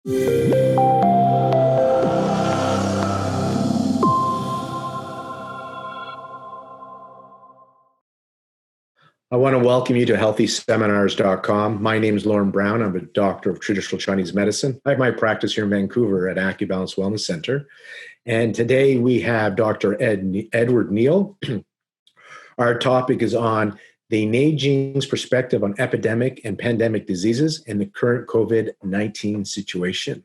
I want to welcome you to healthyseminars.com. My name is Lauren Brown. I'm a doctor of traditional Chinese medicine. I have my practice here in Vancouver at Acubalance Wellness Center. And today we have Dr. Edward Neal. Our topic is on the Neijing's perspective on epidemic and pandemic diseases in the current COVID-19 situation.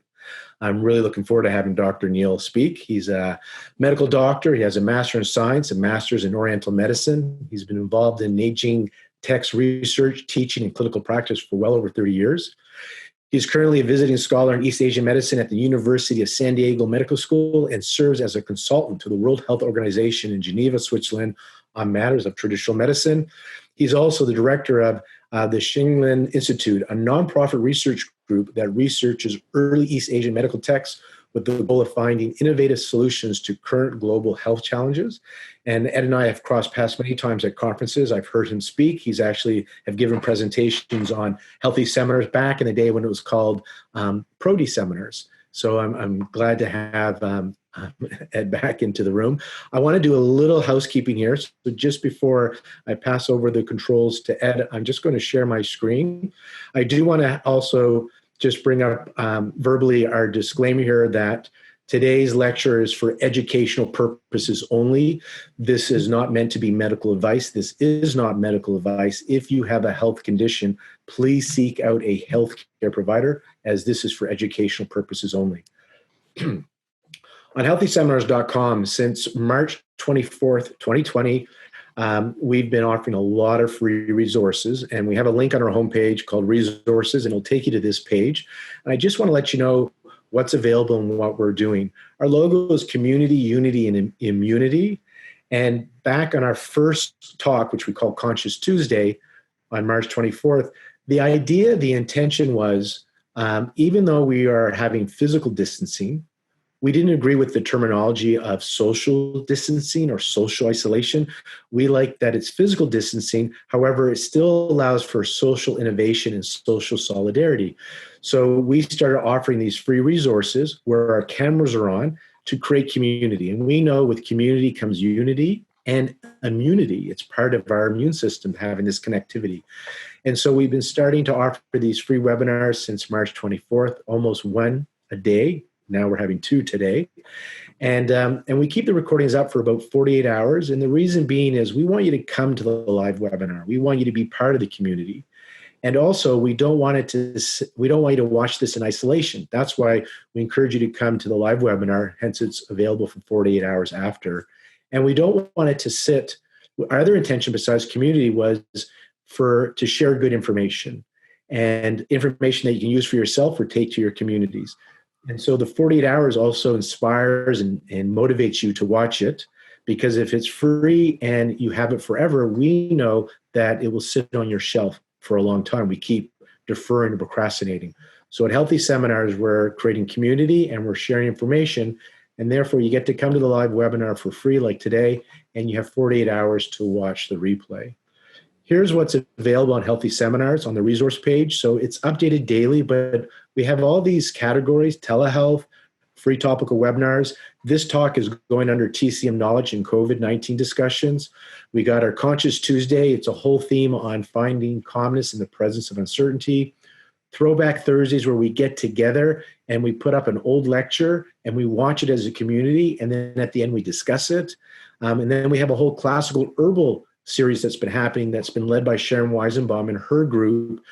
I'm really looking forward to having Dr. Neal speak. He's a medical doctor. He has a master in science, a master's in oriental medicine. He's been involved in Neijing text research, teaching, and clinical practice for well over 30 years. He's currently a visiting scholar in East Asian medicine at the University of San Diego Medical School and serves as a consultant to the World Health Organization in Geneva, Switzerland on matters of traditional medicine. He's also the director of the Xinglin Institute, a nonprofit research group that researches early East Asian medical texts with the goal of finding innovative solutions to current global health challenges. And Ed and I have crossed paths many times at conferences. I've heard him speak. He's actually have given presentations on healthy seminars back in the day when it was called Prodi seminars. So I'm glad to have Ed back into the room. I want to do a little housekeeping here. So just before I pass over the controls to Ed, I'm just going to share my screen. I do want to also just bring up verbally our disclaimer here that today's lecture is for educational purposes only. This is not meant to be medical advice. This is not medical advice. If you have a health condition, please seek out a healthcare provider, as this is for educational purposes only. On healthyseminars.com, since March 24th, 2020, we've been offering a lot of free resources, and we have a link on our homepage called Resources, and it'll take you to this page. And I just want to let you know what's available and what we're doing. Our logo is Community, Unity, and Immunity. And back on our first talk, which we call Conscious Tuesday on March 24th, the intention was, even though we are having physical distancing, we didn't agree with the terminology of social distancing or social isolation. We like that it's physical distancing. However, it still allows for social innovation and social solidarity. So we started offering these free resources where our cameras are on to create community. And we know with community comes unity and immunity. It's part of our immune system having this connectivity. And so we've been starting to offer these free webinars since March 24th, almost one a day. Now we're having two today. And we keep the recordings up for about 48 hours. And the reason being is we want you to come to the live webinar. We want you to be part of the community. And also, we don't want you to watch this in isolation. That's why we encourage you to come to the live webinar. Hence, it's available for 48 hours after. And we don't want it to sit. Our other intention besides community was to share good information and information that you can use for yourself or take to your communities. And so the 48 hours also inspires and motivates you to watch it, because if it's free and you have it forever, we know that it will sit on your shelf for a long time. We keep deferring and procrastinating. So at Healthy Seminars, we're creating community and we're sharing information, and therefore you get to come to the live webinar for free like today, and you have 48 hours to watch the replay. Here's what's available on Healthy Seminars on the resource page. So it's updated daily, but we have all these categories: telehealth, free topical webinars. This talk is going under TCM knowledge and COVID-19 discussions. We got our Conscious Tuesday. It's a whole theme on finding calmness in the presence of uncertainty. Throwback Thursdays, where we get together and we put up an old lecture and we watch it as a community. And then at the end, we discuss it. And then we have a whole classical herbal series that's been happening, that's been led by Sharon Weisenbaum and her group,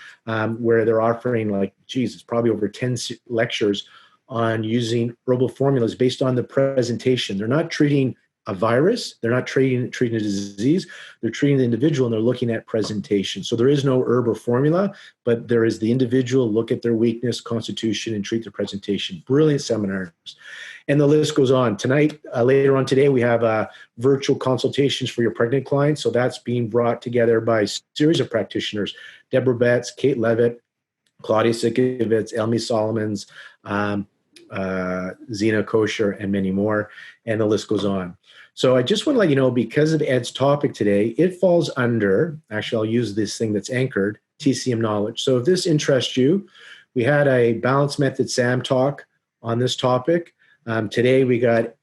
where they're offering it's probably over 10 lectures on using herbal formulas based on the presentation. They're not treating a virus, they're not treating a disease, they're treating the individual, and they're looking at presentation. So there is no herb or formula, but there is the individual, look at their weakness, constitution, and treat their presentation. Brilliant seminars. And the list goes on. Tonight, later on today, we have virtual consultations for your pregnant clients. So that's being brought together by a series of practitioners: Deborah Betts, Kate Levitt, Claudia Sikovitz, Elmi Solomons, Zena Kosher, and many more. And the list goes on. So I just want to let you know, because of Ed's topic today, it falls under, actually I'll use this thing that's anchored, TCM knowledge. So if this interests you, We had a balanced method SAM talk on this topic. Today we got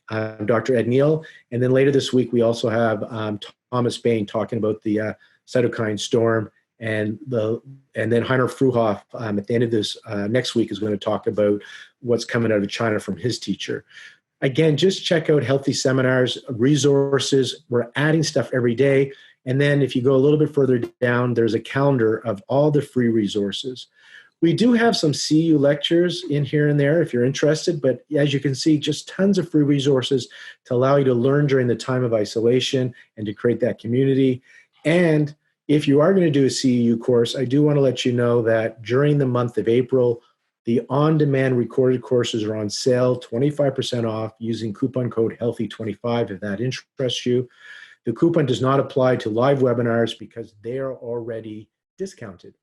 Dr. Ed Neal, and then later this week we also have Thomas Bain talking about the cytokine storm, and then Heiner Fruhoff at the end of this next week is going to talk about what's coming out of China from his teacher. Again, just check out Healthy Seminars, resources. We're adding stuff every day. And then if you go a little bit further down, there's a calendar of all the free resources. We do have some CU lectures in here and there if you're interested, but as you can see, just tons of free resources to allow you to learn during the time of isolation and to create that community. And if you are going to do a CEU course, I do want to let you know that during the month of April, the on-demand recorded courses are on sale, 25% off, using coupon code HEALTHY25 if that interests you. The coupon does not apply to live webinars because they are already discounted.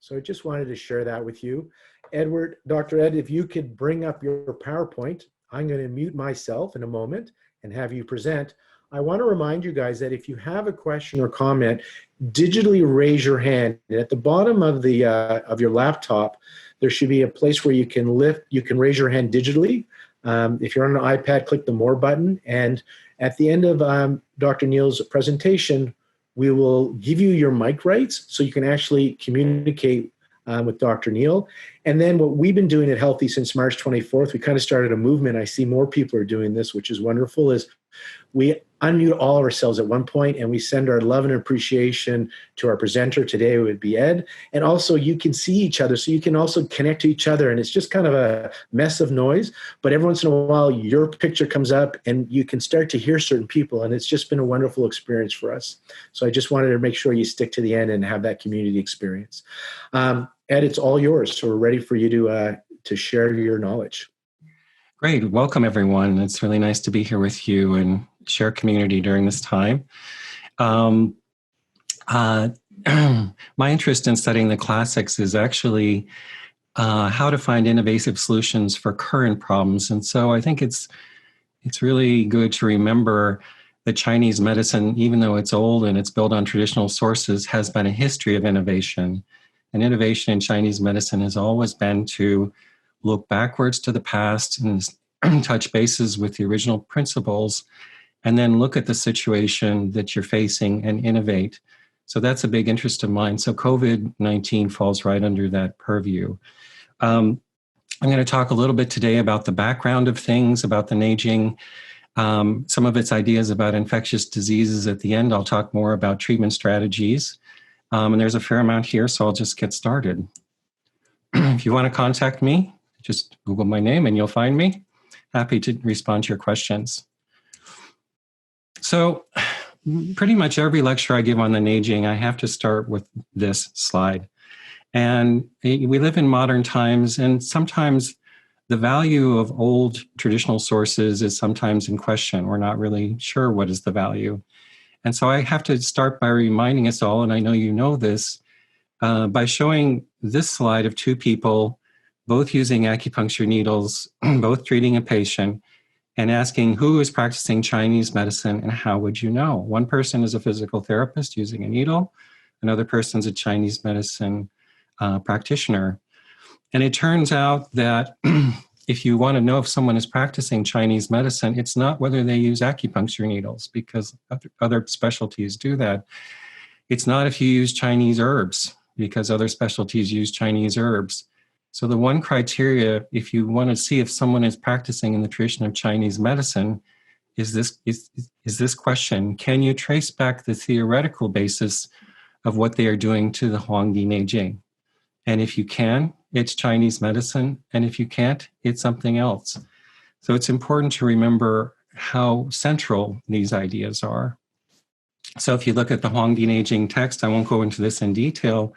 So I just wanted to share that with you. Edward, Dr. Ed, if you could bring up your PowerPoint, I'm going to mute myself in a moment and have you present. I want to remind you guys that if you have a question or comment, digitally raise your hand. And at the bottom of your laptop, there should be a place where you can raise your hand digitally. If you're on an iPad, click the More button. And at the end of Dr. Neal's presentation, we will give you your mic rights so you can actually communicate with Dr. Neal. And then what we've been doing at Healthy since March 24th, we kind of started a movement. I see more people are doing this, which is wonderful, is we unmute all ourselves at one point and we send our love and appreciation to our presenter. Today it would be Ed. And also you can see each other, so you can also connect to each other. And it's just kind of a mess of noise, but every once in a while your picture comes up and you can start to hear certain people. And it's just been a wonderful experience for us. So I just wanted to make sure you stick to the end and have that community experience. Ed, it's all yours. So we're ready for you to share your knowledge. Great. Welcome, everyone. It's really nice to be here with you and share community during this time. My interest in studying the classics is actually how to find innovative solutions for current problems. And so I think it's really good to remember that Chinese medicine, even though it's old and it's built on traditional sources, has been a history of innovation. And innovation in Chinese medicine has always been to look backwards to the past and touch bases with the original principles, and then look at the situation that you're facing and innovate. So that's a big interest of mine. So COVID-19 falls right under that purview. I'm going to talk a little bit today about the background of things, about the Neijing, some of its ideas about infectious diseases. At the end, I'll talk more about treatment strategies. And there's a fair amount here, so I'll just get started. If you want to contact me, just Google my name and you'll find me. Happy to respond to your questions. So pretty much every lecture I give on the Neijing, I have to start with this slide. And we live in modern times, and sometimes the value of old traditional sources is sometimes in question. We're not really sure what is the value. And so I have to start by reminding us all, and I know you know this, by showing this slide of two people, both using acupuncture needles, both treating a patient, and asking who is practicing Chinese medicine and how would you know? One person is a physical therapist using a needle, another person's a Chinese medicine practitioner. And it turns out that if you want to know if someone is practicing Chinese medicine, it's not whether they use acupuncture needles, because other specialties do that. It's not if you use Chinese herbs, because other specialties use Chinese herbs. So the one criteria, if you want to see if someone is practicing in the tradition of Chinese medicine, is this question: can you trace back the theoretical basis of what they are doing to the Huang Neijing? And if you can, it's Chinese medicine. And if you can't, it's something else. So it's important to remember how central these ideas are. So if you look at the Huang Neijing text, I won't go into this in detail,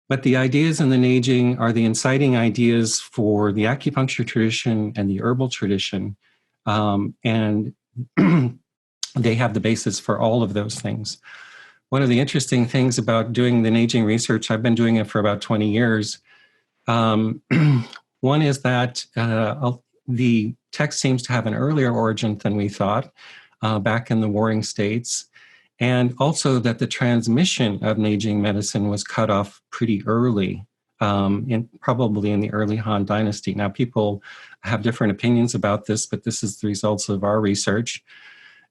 but the ideas in the Neijing are the inciting ideas for the acupuncture tradition and the herbal tradition. And they have the basis for all of those things. One of the interesting things about doing the Neijing research, I've been doing it for about 20 years. One is that the text seems to have an earlier origin than we thought, back in the Warring States. And also that the transmission of Neijing medicine was cut off pretty early probably in the early Han Dynasty. Now, people have different opinions about this, but this is the results of our research.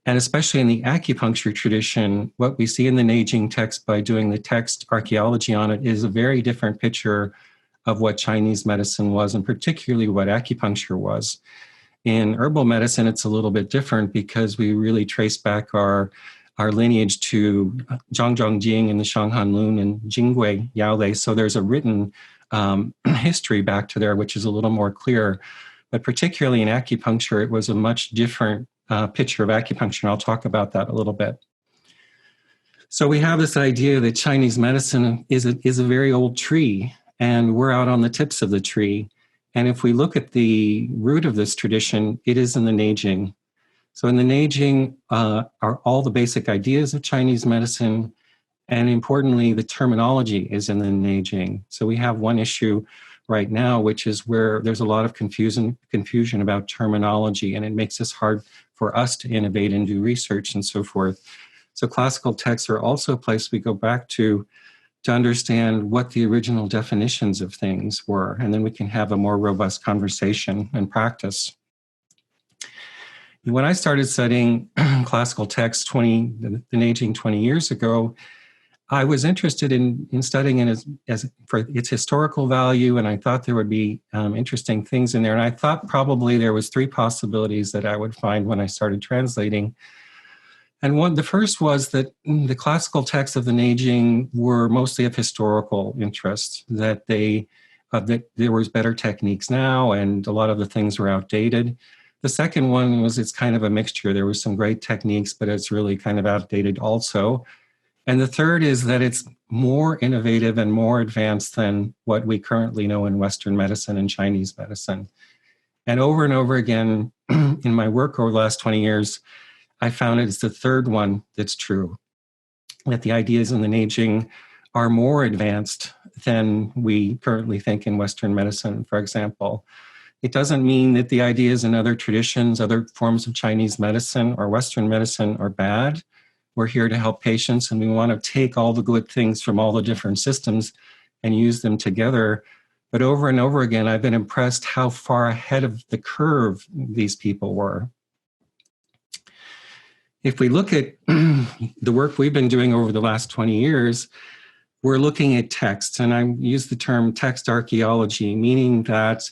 And especially in the acupuncture tradition, what we see in the Neijing text by doing the text archaeology on it is a very different picture of what Chinese medicine was, and particularly what acupuncture was. In herbal medicine, it's a little bit different because we really trace back our lineage to Zhang Jing and the Shanghan Lun and Jingui Yaolei. So there's a written history back to there, which is a little more clear. But particularly in acupuncture, it was a much different picture of acupuncture, and I'll talk about that a little bit. So we have this idea that Chinese medicine is a very old tree, and we're out on the tips of the tree. And if we look at the root of this tradition, it is in the Neijing. So in the Neijing are all the basic ideas of Chinese medicine, and importantly, the terminology is in the Neijing. So we have one issue right now, which is where there's a lot of confusion about terminology, and it makes it hard for us to innovate and do research and so forth. So classical texts are also a place we go back to understand what the original definitions of things were, and then we can have a more robust conversation and practice. When I started studying classical texts, the Neijing 20 years ago, I was interested in studying it as for its historical value, and I thought there would be interesting things in there. And I thought probably there was three possibilities that I would find when I started translating. And the first was that the classical texts of the Neijing were mostly of historical interest, that that there was better techniques now, and a lot of the things were outdated. The second one was it's kind of a mixture. There was some great techniques, but it's really kind of outdated also. And the third is that it's more innovative and more advanced than what we currently know in Western medicine and Chinese medicine. And over again, in my work over the last 20 years, I found it's the third one that's true, that the ideas in the Neijing are more advanced than we currently think in Western medicine, for example. It doesn't mean that the ideas in other traditions, other forms of Chinese medicine or Western medicine are bad. We're here to help patients, and we want to take all the good things from all the different systems and use them together. But over and over again, I've been impressed how far ahead of the curve these people were. If we look at the work we've been doing over the last 20 years, we're looking at texts, and I use the term text archaeology, meaning that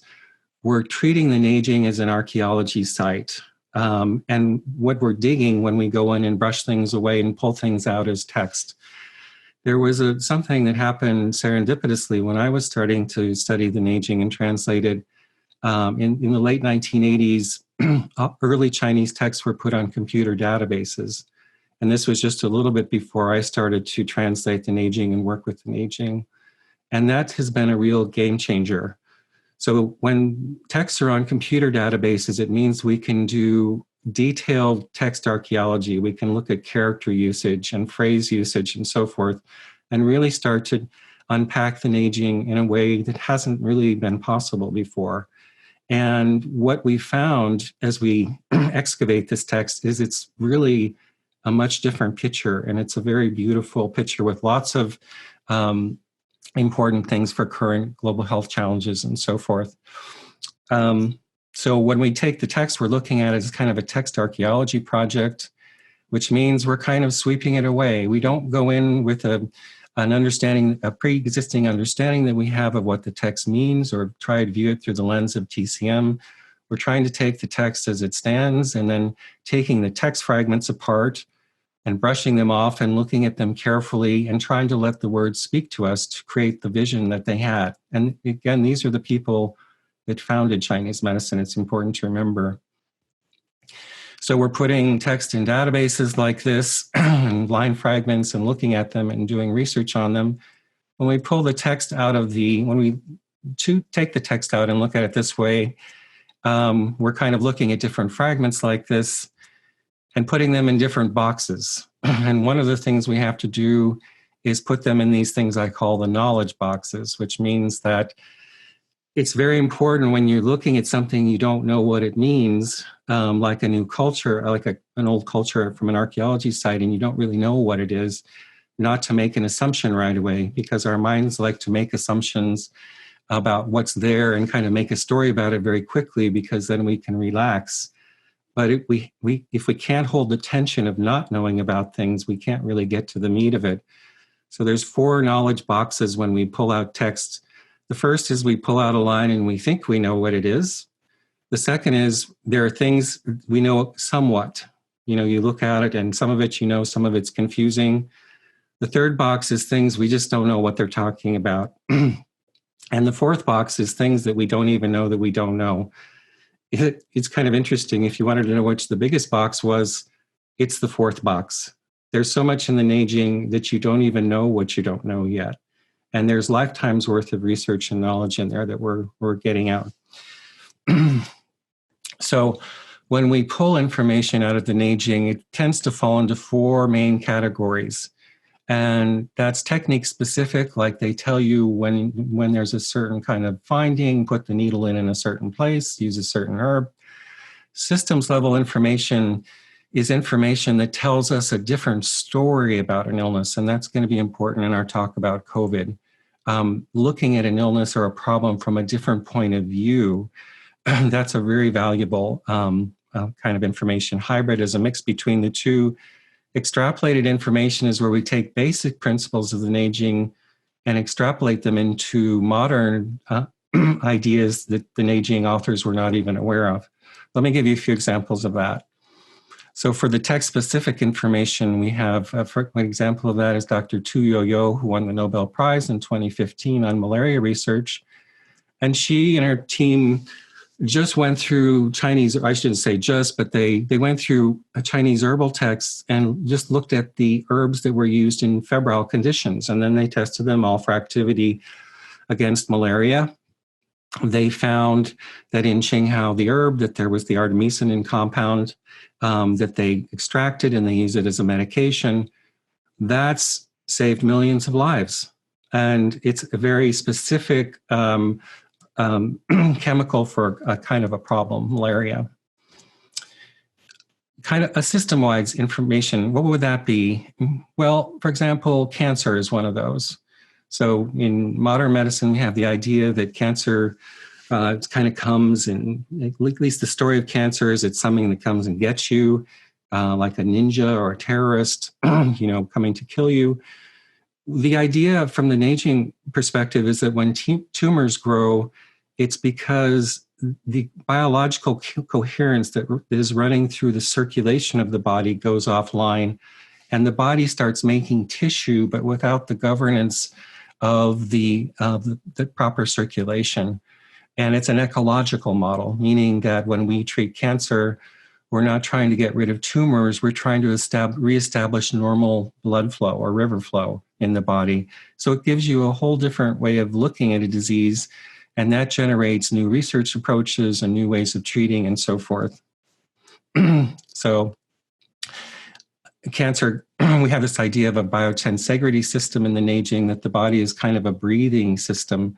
we're treating the Neijing as an archaeology site. And what we're digging when we go in and brush things away and pull things out as text. There was something that happened serendipitously when I was starting to study the Neijing and translate it. In the late 1980s, early Chinese texts were put on computer databases. And this was just a little bit before I started to translate the Neijing and work with the Neijing. And that has been a real game changer. So when texts are on computer databases, it means we can do detailed text archaeology. We can look at character usage and phrase usage and so forth, and really start to unpack the Neijing in a way that hasn't really been possible before. And what we found as we excavate this text is it's really a much different picture, and it's a very beautiful picture with lots of important things for current global health challenges and so forth. So when we take the text, we're looking at it as kind of a text archaeology project, which means we're kind of sweeping it away. We don't go in with an understanding, a pre-existing understanding that we have of what the text means, or try to view it through the lens of TCM. We're trying to take the text as it stands, and then taking the text fragments apart and brushing them off and looking at them carefully and trying to let the words speak to us to create the vision that they had. And again, these are the people that founded Chinese medicine. It's important to remember. So we're putting text in databases like this, and line fragments, and looking at them and doing research on them. When we pull the text out of when we take the text out and look at it this way, we're kind of looking at different fragments like this and putting them in different boxes. And one of the things we have to do is put them in these things I call the knowledge boxes, which means that it's very important when you're looking at something you don't know what it means, like a new culture, like an old culture from an archaeology site, and you don't really know what it is, not to make an assumption right away, because our minds like to make assumptions about what's there and kind of make a story about it very quickly, because then we can relax. But if we can't hold the tension of not knowing about things, we can't really get to the meat of it. So there's 4 knowledge boxes when we pull out text. The first is we pull out a line and we think we know what it is. The second is there are things we know somewhat. You look at it and some of it some of it's confusing. The third box is things we just don't know what they're talking about. And the fourth box is things that we don't even know that we don't know. It's kind of interesting. If you wanted to know which the biggest box was, it's the fourth box. There's so much in the Neijing that you don't even know what you don't know yet. And there's lifetimes worth of research and knowledge in there that we're getting out. So when we pull information out of the Neijing, it tends to fall into 4 main categories. And that's technique specific, like they tell you when there's a certain kind of finding, put the needle in a certain place, use a certain herb. Systems level information is information that tells us a different story about an illness, and that's going to be important in our talk about COVID. Looking at an illness or a problem from a different point of view, that's a very valuable kind of information. Hybrid is a mix between the two. Extrapolated information is where we take basic principles of the Neijing and extrapolate them into modern ideas that the Neijing authors were not even aware of. Let me give you a few examples of that. So for the text-specific information, we have, for an example of that is Dr. Tu Yoyo, who won the Nobel Prize in 2015 on malaria research. And she and her team just went through Chinese, I shouldn't say just, but they went through a Chinese herbal texts and just looked at the herbs that were used in febrile conditions. And then they tested them all for activity against malaria. They found that in Qinghao, the herb, that there was the artemisinin compound that they extracted and they use it as a medication. That's saved millions of lives. And it's a very specific chemical for a kind of a problem, malaria. Kind of a system-wide information, what would that be? Well, for example, cancer is one of those. So in modern medicine, we have the idea that cancer kind of comes, and at least the story of cancer is it's something that comes and gets you, like a ninja or a terrorist, coming to kill you. The idea from the Neijing perspective is that when tumors grow, it's because the biological coherence that is running through the circulation of the body goes offline, and the body starts making tissue, but without the governance of the proper circulation. And it's an ecological model, meaning that when we treat cancer, we're not trying to get rid of tumors, we're trying to reestablish normal blood flow or river flow in the body. So it gives you a whole different way of looking at a disease, and that generates new research approaches and new ways of treating and so forth. So cancer, we have this idea of a biotensegrity system in the Neijing, that the body is kind of a breathing system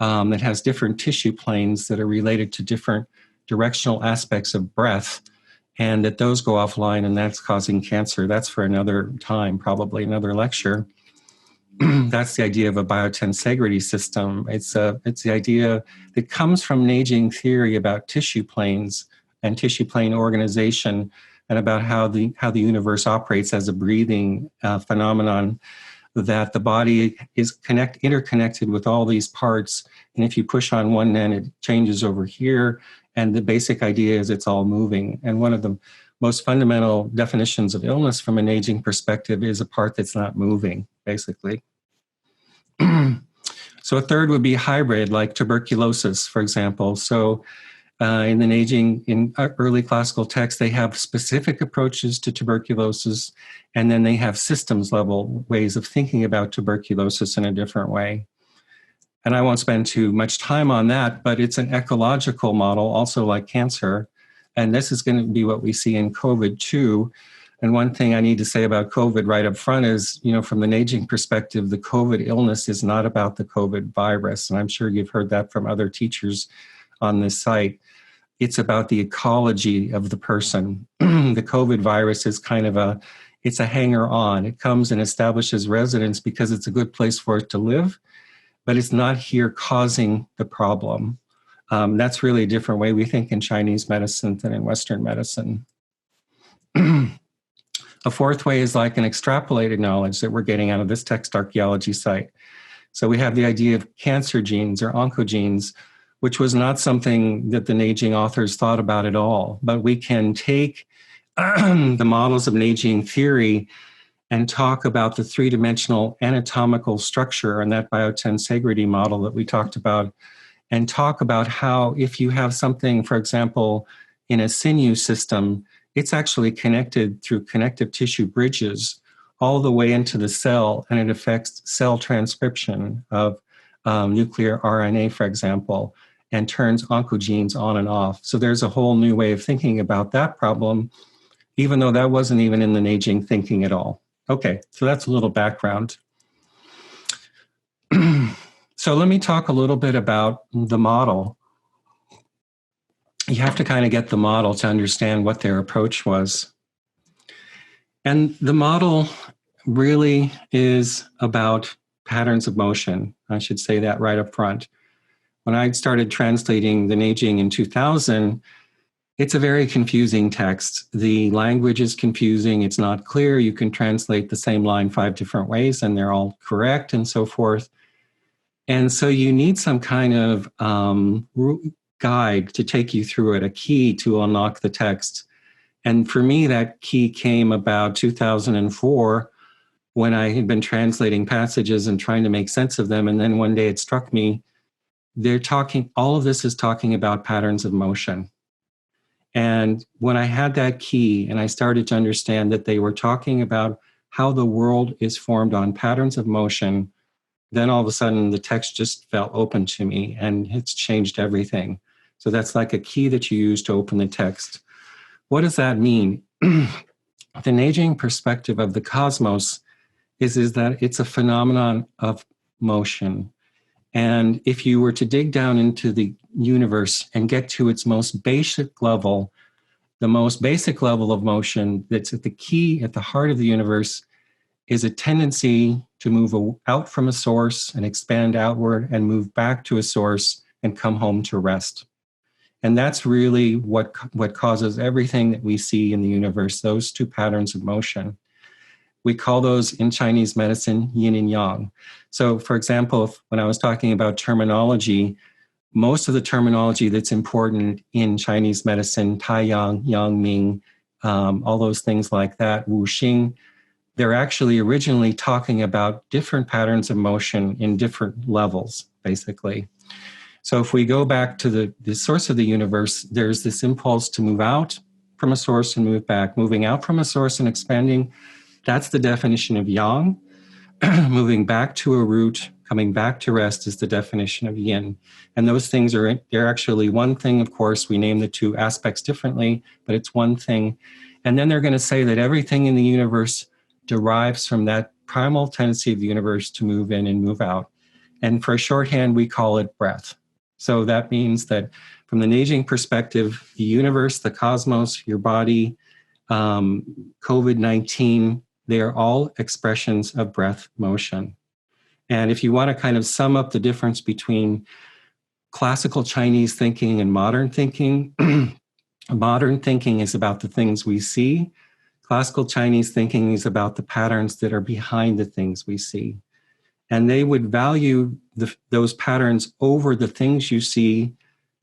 that has different tissue planes that are related to different directional aspects of breath, and that those go offline, and that's causing cancer. That's for another time, probably another lecture. That's the idea of a biotensegrity system. It's the idea that comes from Neijing theory about tissue planes and tissue plane organization, and about how the universe operates as a breathing phenomenon, that the body is interconnected with all these parts. And if you push on one end, it changes over here. And the basic idea is it's all moving. And one of the most fundamental definitions of illness from an Neijing perspective is a part that's not moving, basically. So a third would be hybrid, like tuberculosis, for example. So in the Neijing, in early classical texts, they have specific approaches to tuberculosis, and then they have systems level ways of thinking about tuberculosis in a different way. And I won't spend too much time on that, but it's an ecological model, also like cancer. And this is going to be what we see in COVID too. And one thing I need to say about COVID right up front is, from the Neijing perspective, the COVID illness is not about the COVID virus. And I'm sure you've heard that from other teachers on this site. It's about the ecology of the person. The COVID virus is kind of a It's a hanger-on. It comes and establishes residence because it's a good place for it to live, but it's not here causing the problem. That's really a different way we think in Chinese medicine than in Western medicine. A fourth way is like an extrapolated knowledge that we're getting out of this text archaeology site. So we have the idea of cancer genes or oncogenes, which was not something that the Neijing authors thought about at all. But we can take the models of Neijing theory and talk about the three-dimensional anatomical structure and that biotensegrity model that we talked about, and talk about how if you have something, for example, in a sinew system, it's actually connected through connective tissue bridges all the way into the cell, and it affects cell transcription of nuclear RNA, for example, and turns oncogenes on and off. So there's a whole new way of thinking about that problem, even though that wasn't even in the Neijing thinking at all. Okay, so that's a little background. So let me talk a little bit about the model. You have to kind of get the model to understand what their approach was. And the model really is about patterns of motion. I should say that right up front. When I started translating the Neijing in 2000, it's a very confusing text. The language is confusing. It's not clear. You can translate the same line 5 different ways and they're all correct and so forth. And so you need some kind of guide to take you through it, a key to unlock the text. And for me, that key came about 2004 when I had been translating passages and trying to make sense of them. And then one day it struck me, all of this is talking about patterns of motion. And when I had that key and I started to understand that they were talking about how the world is formed on patterns of motion, then all of a sudden the text just felt open to me and it's changed everything. So that's like a key that you use to open the text. What does that mean? The Neijing perspective of the cosmos is that it's a phenomenon of motion. And if you were to dig down into the universe and get to its most basic level, the most basic level of motion that's at the key, at the heart of the universe, is a tendency to move out from a source and expand outward and move back to a source and come home to rest. And that's really what causes everything that we see in the universe, those two patterns of motion. We call those in Chinese medicine yin and yang. So for example, when I was talking about terminology, most of the terminology that's important in Chinese medicine, Tai Yang, Yang Ming, all those things like that, Wu Xing, they're actually originally talking about different patterns of motion in different levels, basically. So if we go back to the source of the universe, there's this impulse to move out from a source and move back. Moving out from a source and expanding, that's the definition of yang. Moving back to a root, coming back to rest is the definition of yin. And those things they're actually one thing, of course. We name the two aspects differently, but it's one thing. And then they're going to say that everything in the universe derives from that primal tendency of the universe to move in and move out. And for a shorthand, we call it breath. So that means that from the Neijing perspective, the universe, the cosmos, your body, COVID-19, they are all expressions of breath motion. And if you want to kind of sum up the difference between classical Chinese thinking and modern thinking, modern thinking is about the things we see. Classical Chinese thinking is about the patterns that are behind the things we see. And they would value those patterns over the things you see,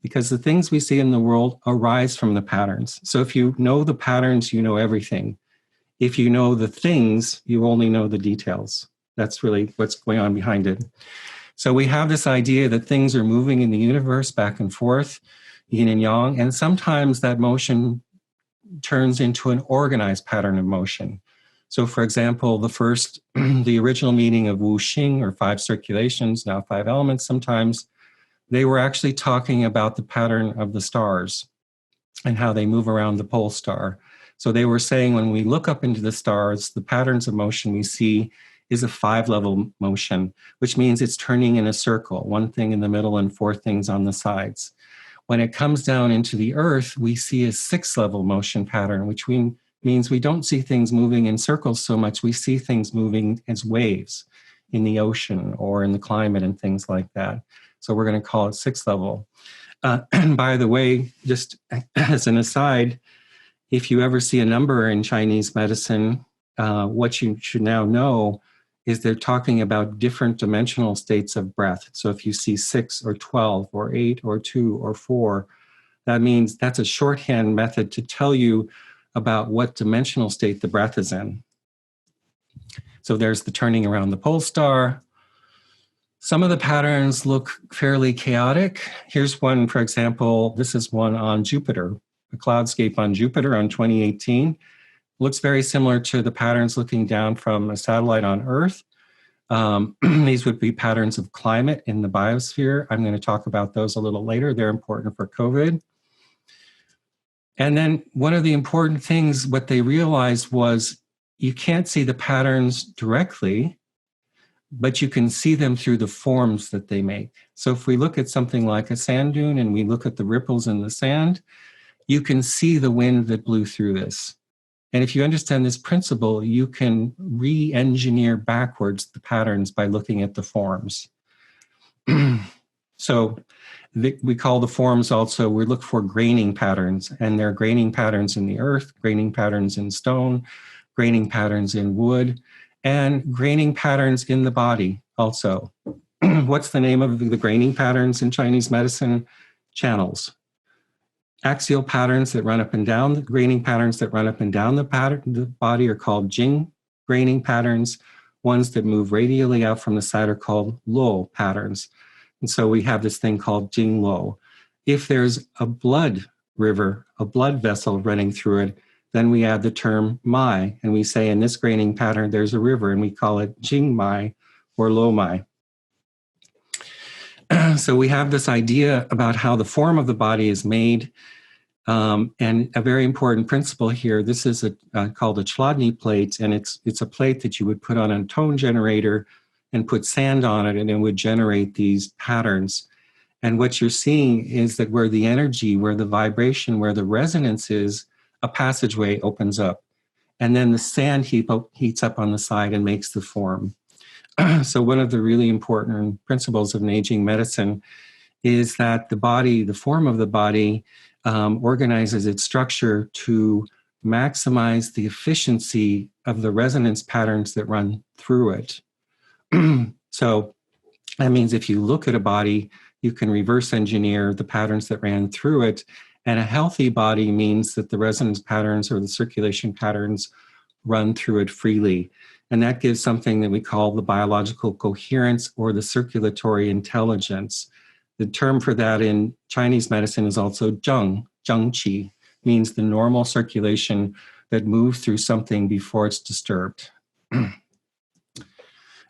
because the things we see in the world arise from the patterns. So if you know the patterns, you know everything. If you know the things, you only know the details. That's really what's going on behind it. So we have this idea that things are moving in the universe back and forth, yin and yang, and sometimes that motion turns into an organized pattern of motion. So for example, the original meaning of Wu Xing, or 5 circulations, now 5 elements sometimes, they were actually talking about the pattern of the stars and how they move around the pole star. So they were saying when we look up into the stars, the patterns of motion we see is a 5-level motion, which means it's turning in a circle, 1 thing in the middle and 4 things on the sides. When it comes down into the earth, we see a 6-level motion pattern, which means we don't see things moving in circles so much. We see things moving as waves in the ocean or in the climate and things like that. So we're going to call it sixth level. And by the way, just as an aside, if you ever see a number in Chinese medicine, what you should now know is they're talking about different dimensional states of breath. So if you see 6 or 12 or 8 or 2 or 4, that means that's a shorthand method to tell you about what dimensional state the breath is in. So there's the turning around the pole star. Some of the patterns look fairly chaotic. Here's one, for example, this is one on Jupiter, a cloudscape on Jupiter on 2018. Looks very similar to the patterns looking down from a satellite on Earth. These would be patterns of climate in the biosphere. I'm going to talk about those a little later. They're important for COVID. And then one of the important things, what they realized was you can't see the patterns directly, but you can see them through the forms that they make. So if we look at something like a sand dune and we look at the ripples in the sand, you can see the wind that blew through this. And if you understand this principle, you can re-engineer backwards the patterns by looking at the forms. So we call the forms also, we look for graining patterns, and there are graining patterns in the earth, graining patterns in stone, graining patterns in wood, and graining patterns in the body also. What's the name of the graining patterns in Chinese medicine? Channels. Axial patterns that run up and down, the graining patterns that run up and down the body are called Jing graining patterns. Ones that move radially out from the side are called Luo patterns. And so we have this thing called Jing Luo. If there's a blood river, a blood vessel running through it, then we add the term Mai, and we say in this graining pattern there's a river, and we call it Jing Mai or Luo Mai. So we have this idea about how the form of the body is made, and a very important principle here. This is called a Chladni plate, and it's a plate that you would put on a tone generator and put sand on it, and it would generate these patterns. And what you're seeing is that where the energy, where the vibration, where the resonance is, a passageway opens up. And then the sand heats up on the side and makes the form. So one of the really important principles of Neijing medicine is that the body, the form of the body, organizes its structure to maximize the efficiency of the resonance patterns that run through it. So that means if you look at a body, you can reverse engineer the patterns that ran through it. And a healthy body means that the resonance patterns or the circulation patterns run through it freely. And that gives something that we call the biological coherence or the circulatory intelligence. The term for that in Chinese medicine is also zheng qi, means the normal circulation that moves through something before it's disturbed.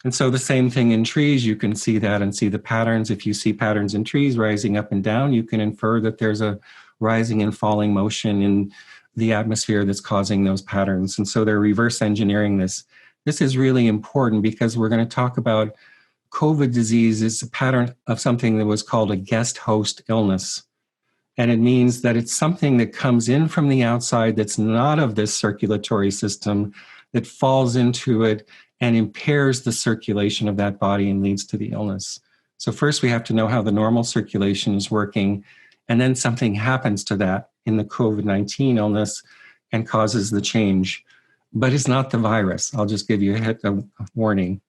And so the same thing in trees, you can see that and see the patterns. If you see patterns in trees rising up and down, you can infer that there's a rising and falling motion in the atmosphere that's causing those patterns. And so they're reverse engineering this. This is really important because we're going to talk about COVID disease is a pattern of something that was called a guest host illness. And it means that it's something that comes in from the outside that's not of this circulatory system, that falls into it and impairs the circulation of that body and leads to the illness. So first we have to know how the normal circulation is working, and then something happens to that in the COVID-19 illness and causes the change. But it's not the virus. I'll just give you a warning.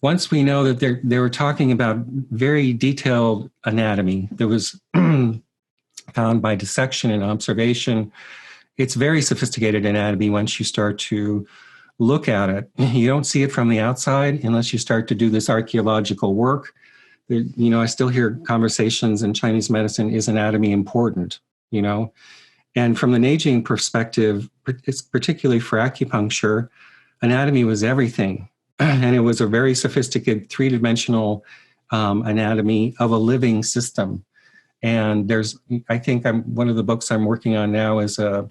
Once we know that they were talking about very detailed anatomy that was found by dissection and observation, it's very sophisticated anatomy once you start to look at it. You don't see it from the outside unless you start to do this archaeological work. I still hear conversations in Chinese medicine, is anatomy important? And from the Neijing perspective, it's particularly for acupuncture, anatomy was everything. And it was a very sophisticated three-dimensional anatomy of a living system. And I think one of the books I'm working on now is a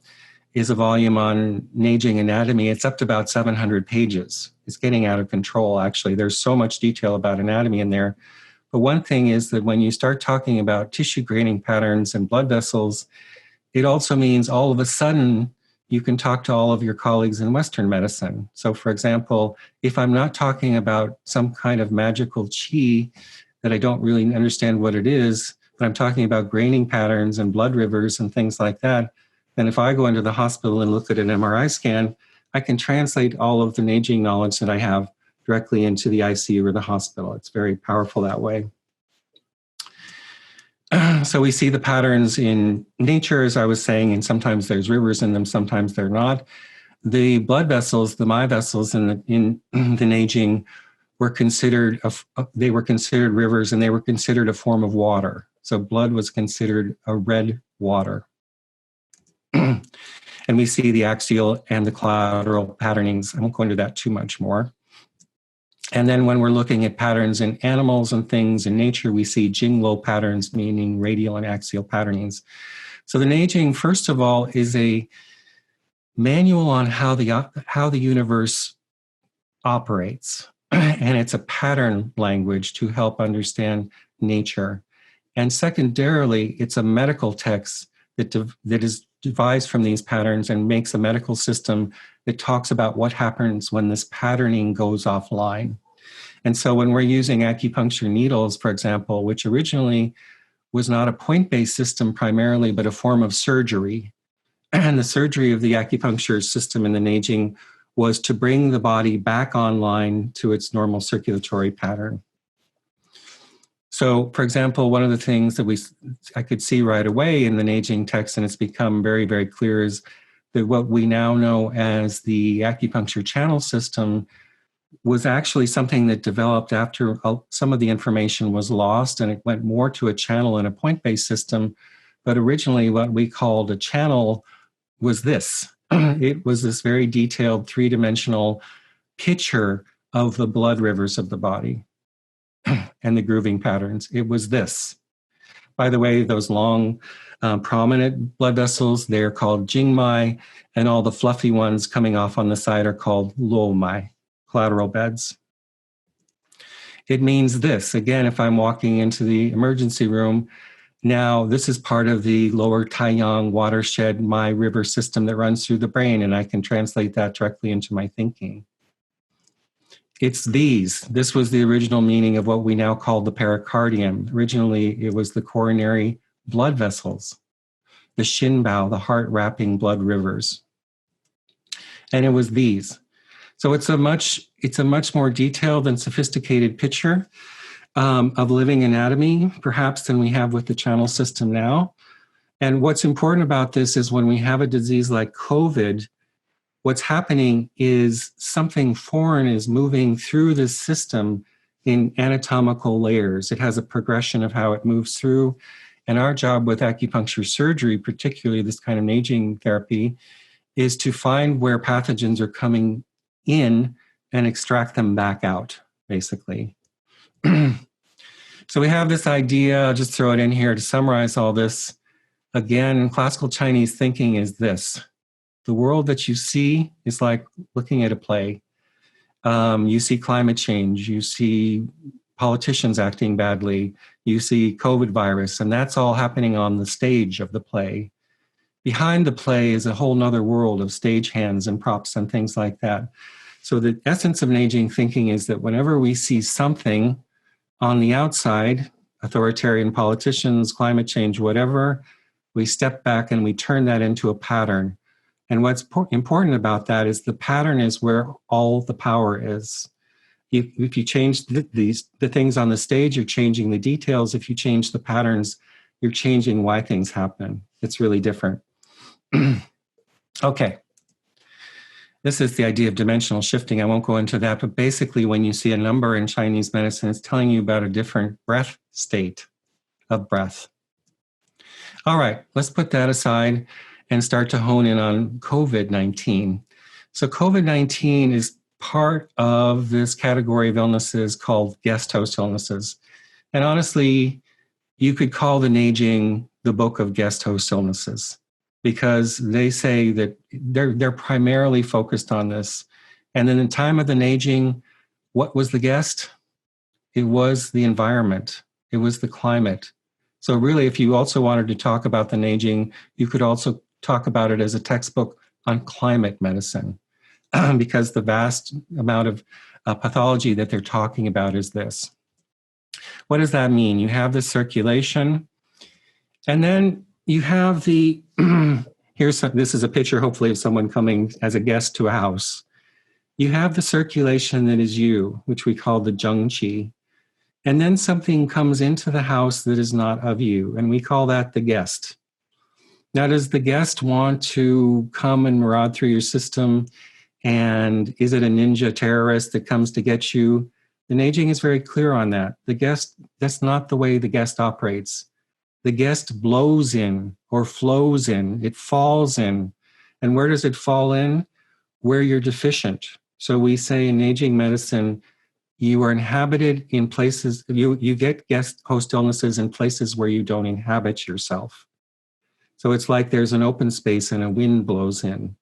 volume on Neijing anatomy. It's up to about 700 pages. It's getting out of control, actually. There's so much detail about anatomy in there. But one thing is that when you start talking about tissue graining patterns and blood vessels, it also means all of a sudden you can talk to all of your colleagues in Western medicine. So for example, if I'm not talking about some kind of magical chi that I don't really understand what it is, but I'm talking about graining patterns and blood rivers and things like that, then if I go into the hospital and look at an MRI scan, I can translate all of the Neijing knowledge that I have directly into the ICU or the hospital. It's very powerful that way. So we see the patterns in nature, as I was saying, and sometimes there's rivers in them, sometimes they're not. The blood vessels, the my vessels in the Neijing were considered rivers, and they were considered a form of water. So blood was considered a red water. And we see the axial and the collateral patternings. I won't go into that too much more. And then when we're looking at patterns in animals and things in nature, we see Jinglo patterns, meaning radial and axial patternings. So the Neijing, first of all, is a manual on how the universe operates. And it's a pattern language to help understand nature. And secondarily, it's a medical text that is devised from these patterns and makes a medical system that talks about what happens when this patterning goes offline. And so when we're using acupuncture needles, for example, which originally was not a point-based system primarily, but a form of surgery, and the surgery of the acupuncture system in the Neijing was to bring the body back online to its normal circulatory pattern. So, for example, one of the things that I could see right away in the Neijing text, and it's become very, very clear, is that what we now know as the acupuncture channel system was actually something that developed after some of the information was lost, and it went more to a channel and a point-based system. But originally, what we called a channel was this. It was this very detailed three-dimensional picture of the blood rivers of the body and the grooving patterns. It was this. By the way, those long, prominent blood vessels, they're called jingmai, and all the fluffy ones coming off on the side are called luomai, collateral beds. It means this. Again, if I'm walking into the emergency room, now this is part of the lower Taiyang watershed, my river system that runs through the brain, and I can translate that directly into my thinking. It's these. This was the original meaning of what we now call the pericardium. Originally, it was the coronary blood vessels, the shinbao, the heart-wrapping blood rivers. And it was these. So it's a much more detailed and sophisticated picture of living anatomy, perhaps, than we have with the channel system now. And what's important about this is when we have a disease like COVID, what's happening is something foreign is moving through this system in anatomical layers. It has a progression of how it moves through. And our job with acupuncture surgery, particularly this kind of Neijing therapy, is to find where pathogens are coming in and extract them back out, basically. So we have this idea, I'll just throw it in here to summarize all this. Again, classical Chinese thinking is this. The world that you see is like looking at a play. You see climate change, you see politicians acting badly, you see COVID virus, and that's all happening on the stage of the play. Behind the play is a whole nother world of stagehands and props and things like that. So the essence of Neijing thinking is that whenever we see something on the outside, authoritarian politicians, climate change, whatever, we step back and we turn that into a pattern. And what's important about that is the pattern is where all the power is. If you change the things on the stage, you're changing the details. If you change the patterns, you're changing why things happen. It's really different. Okay. This is the idea of dimensional shifting. I won't go into that, but basically when you see a number in Chinese medicine, it's telling you about a different breath state of breath. All right, let's put that aside and start to hone in on COVID-19. So COVID-19 is part of this category of illnesses called guest host illnesses. And honestly, you could call the Neijing the book of guest host illnesses, because they say that they're primarily focused on this. And in the time of the Neijing, what was the guest? It was the environment. It was the climate. So really, if you also wanted to talk about the Neijing, you could also talk about it as a textbook on climate medicine because the vast amount of pathology that they're talking about is this. What does that mean? You have the circulation, and then you have the, this is a picture hopefully of someone coming as a guest to a house. You have the circulation that is you, which we call the zheng qi. And then something comes into the house that is not of you, and we call that the guest. Now, does the guest want to come and maraud through your system? And is it a ninja terrorist that comes to get you? The Neijing is very clear on that. The guest, that's not the way the guest operates. The guest blows in or flows in, it falls in. And where does it fall in? Where you're deficient. So we say in Neijing medicine, you are inhabited in places, you get guest host illnesses in places where you don't inhabit yourself. So it's like there's an open space and a wind blows in.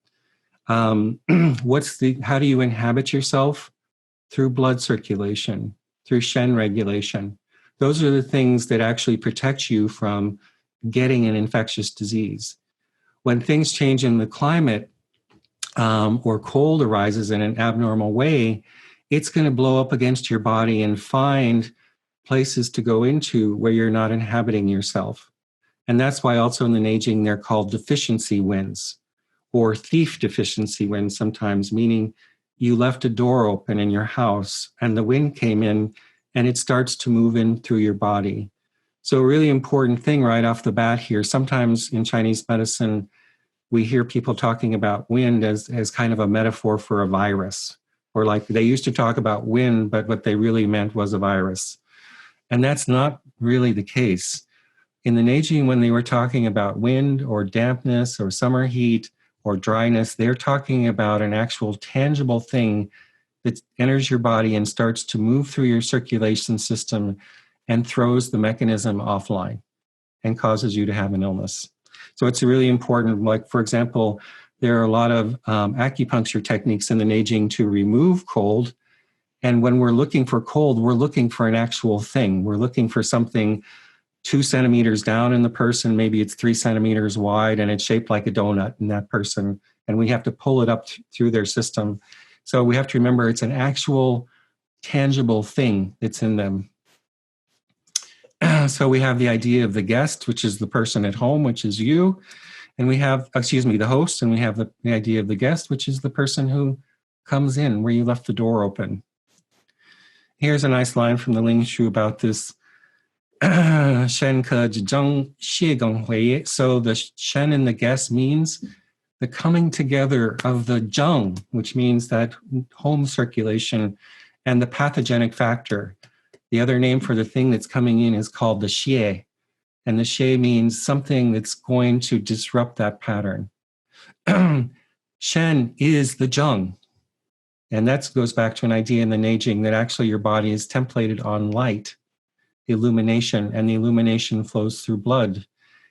How do you inhabit yourself? Through blood circulation, through Shen regulation. Those are the things that actually protect you from getting an infectious disease. When things change in the climate or cold arises in an abnormal way, it's going to blow up against your body and find places to go into where you're not inhabiting yourself. And that's why also in the Neijing, they're called deficiency winds or thief deficiency winds sometimes, meaning you left a door open in your house and the wind came in and it starts to move in through your body. So a really important thing right off the bat here, sometimes in Chinese medicine, we hear people talking about wind as kind of a metaphor for a virus. Or like they used to talk about wind, but what they really meant was a virus. And that's not really the case. In the Neijing, when they were talking about wind or dampness or summer heat or dryness, they're talking about an actual tangible thing that enters your body and starts to move through your circulation system and throws the mechanism offline and causes you to have an illness. So it's really important, like for example, there are a lot of acupuncture techniques in the Neijing to remove cold. And when we're looking for cold, we're looking for an actual thing. We're looking for something 2 centimeters down in the person, maybe it's 3 centimeters wide and it's shaped like a donut in that person. And we have to pull it up through their system. So we have to remember it's an actual tangible thing that's in them. So we have the idea of the guest, which is the person at home, which is you. And we have, the host, and we have the idea of the guest, which is the person who comes in where you left the door open. Here's a nice line from the Ling Shu about this. Shen ke zheng xie gong hui. So the Shen in the guest means the coming together of the zheng, which means that home circulation and the pathogenic factor. The other name for the thing that's coming in is called the xie. And the xie means something that's going to disrupt that pattern. Shen is the zheng. And that goes back to an idea in the Neijing that actually your body is templated on light, illumination, and the illumination flows through blood.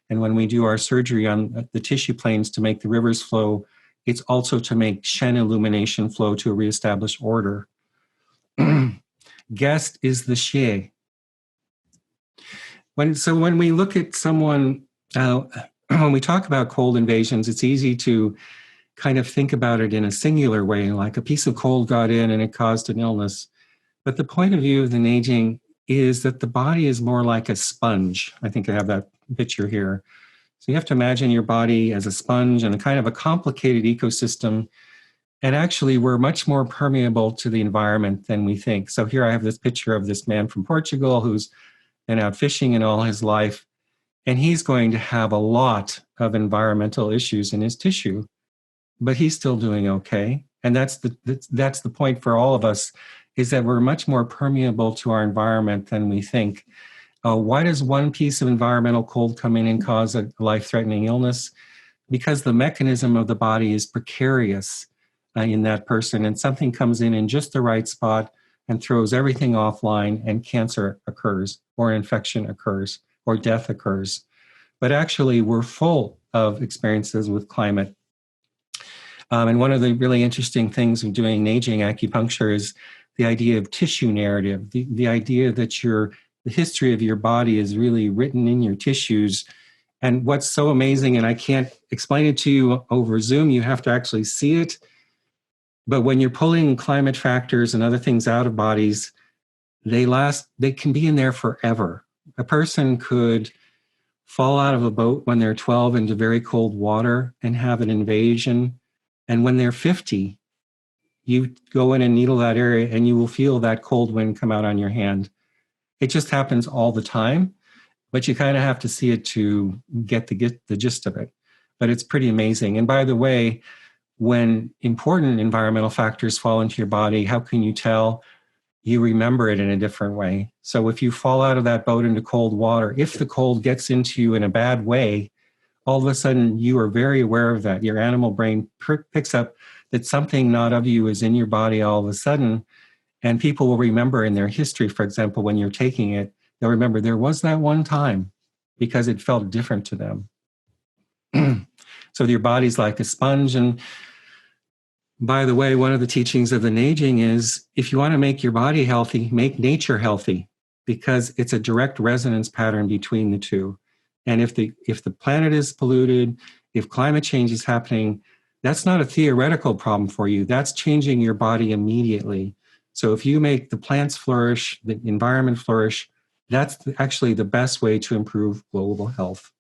And when we do our surgery on the tissue planes to make the rivers flow, it's also to make Shen illumination flow to reestablish order. Guest is the xie. When we look at someone, when we talk about cold invasions, it's easy to kind of think about it in a singular way, like a piece of cold got in and it caused an illness. But the point of view of the Neijing is that the body is more like a sponge. I think I have that picture here. So you have to imagine your body as a sponge and a kind of a complicated ecosystem. And actually, we're much more permeable to the environment than we think. So here I have this picture of this man from Portugal who's been out fishing in all his life. And he's going to have a lot of environmental issues in his tissue, but he's still doing okay. And that's the point for all of us, is that we're much more permeable to our environment than we think. Why does one piece of environmental cold come in and cause a life-threatening illness? Because the mechanism of the body is precarious in that person, and something comes in just the right spot and throws everything offline, and cancer occurs, or infection occurs, or death occurs. But actually, we're full of experiences with climate. And one of the really interesting things of doing Neijing acupuncture is the idea of tissue narrative, the idea that the history of your body is really written in your tissues, And what's so amazing, and I can't explain it to you over Zoom, you have to actually see it. But when you're pulling climate factors and other things out of bodies, they can be in there forever. A person could fall out of a boat when they're 12 into very cold water and have an invasion. And when they're 50, you go in and needle that area and you will feel that cold wind come out on your hand. It just happens all the time, but you kind of have to see it to get the gist of it. But it's pretty amazing. And by the way, when important environmental factors fall into your body, how can you tell? You remember it in a different way. So if you fall out of that boat into cold water, if the cold gets into you in a bad way, all of a sudden you are very aware of that. Your animal brain picks up that something not of you is in your body all of a sudden, and people will remember in their history, for example, when you're taking it, they'll remember there was that one time because it felt different to them. So your body's like a sponge. And by the way, one of the teachings of the Neijing is if you want to make your body healthy, make nature healthy, because it's a direct resonance pattern between the two. And if the planet is polluted, if climate change is happening, that's not a theoretical problem for you. That's changing your body immediately. So if you make the plants flourish, the environment flourish, that's actually the best way to improve global health.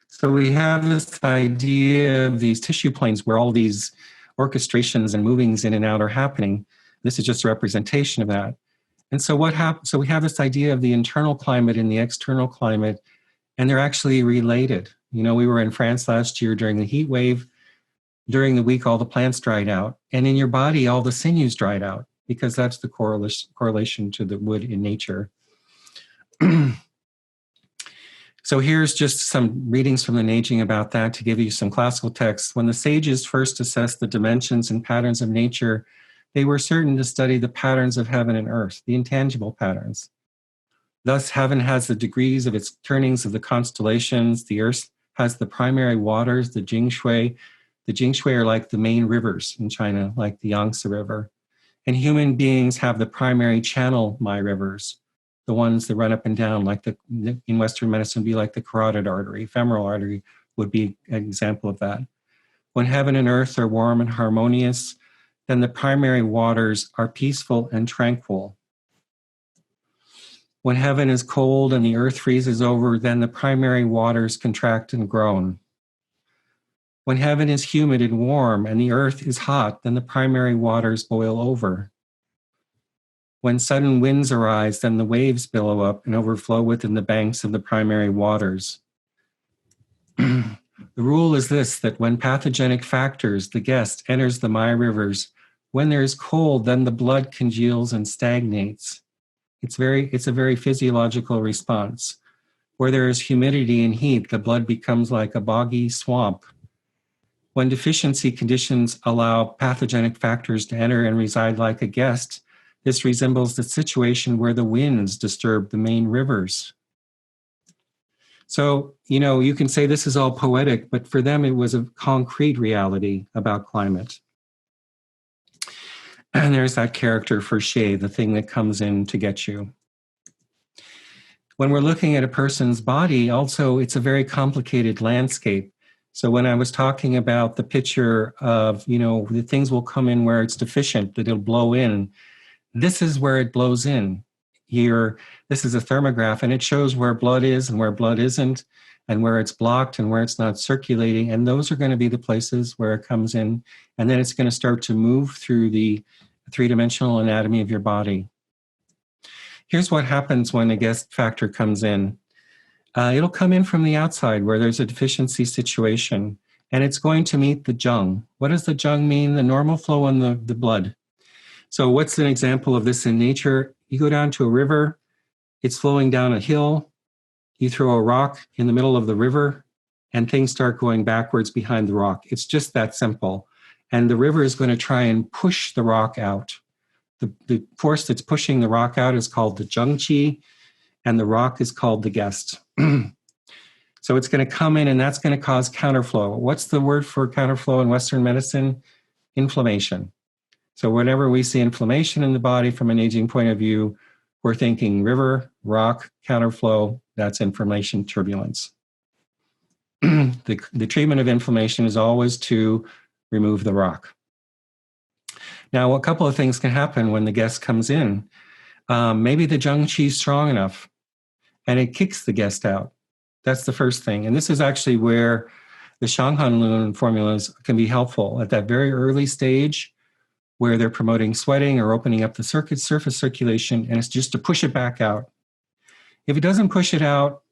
So we have this idea of these tissue planes where all these orchestrations and movings in and out are happening. This is just a representation of that. And so what happens? So we have this idea of the internal climate and the external climate, and they're actually related. You know, we were in France last year during the heat wave. During the week, all the plants dried out. And in your body, all the sinews dried out, because that's the correlation to the wood in nature. So here's just some readings from the Neijing about that to give you some classical texts. When the sages first assessed the dimensions and patterns of nature, they were certain to study the patterns of heaven and earth, the intangible patterns. Thus, heaven has the degrees of its turnings of the constellations. The earth has the primary waters, the Jingshui. The Jingshui are like the main rivers in China, like the Yangtze River. And human beings have the primary channel my rivers, the ones that run up and down, like in Western medicine, be like the carotid artery. Femoral artery would be an example of that. When heaven and earth are warm and harmonious, then the primary waters are peaceful and tranquil. When heaven is cold and the earth freezes over, then the primary waters contract and groan. When heaven is humid and warm and the earth is hot, then the primary waters boil over. When sudden winds arise, then the waves billow up and overflow within the banks of the primary waters. The rule is this, that when pathogenic factors, the guest, enters the my rivers, when there is cold, then the blood congeals and stagnates. It's a very physiological response. Where there is humidity and heat, the blood becomes like a boggy swamp. When deficiency conditions allow pathogenic factors to enter and reside like a guest, this resembles the situation where the winds disturb the main rivers. So, you know, you can say this is all poetic, but for them it was a concrete reality about climate. And there's that character for Shay, the thing that comes in to get you. When we're looking at a person's body, also, it's a very complicated landscape. So when I was talking about the picture of, you know, the things will come in where it's deficient, that it'll blow in, this is where it blows in. Here, this is a thermograph, and it shows where blood is and where blood isn't, and where it's blocked and where it's not circulating. And those are going to be the places where it comes in. And then it's going to start to move through the three-dimensional anatomy of your body. Here's what happens when a guest factor comes in. It'll come in from the outside where there's a deficiency situation, and it's going to meet the zheng. What does the zheng mean? The normal flow in the blood. So what's an example of this in nature? You go down to a river, it's flowing down a hill, you throw a rock in the middle of the river, and things start going backwards behind the rock. It's just that simple. And the river is going to try and push the rock out. The force that's pushing the rock out is called the zhengqi, and the rock is called the guest. So it's going to come in, and that's going to cause counterflow. What's the word for counterflow in Western medicine? Inflammation. So whenever we see inflammation in the body from an aging point of view, we're thinking river, rock, counterflow, that's inflammation, turbulence. The treatment of inflammation is always to remove the rock. Now, a couple of things can happen when the guest comes in. Maybe the zheng qi is strong enough and it kicks the guest out. That's the first thing. And this is actually where the Shanghanlun formulas can be helpful at that very early stage where they're promoting sweating or opening up the surface circulation, and it's just to push it back out. If it doesn't push it out,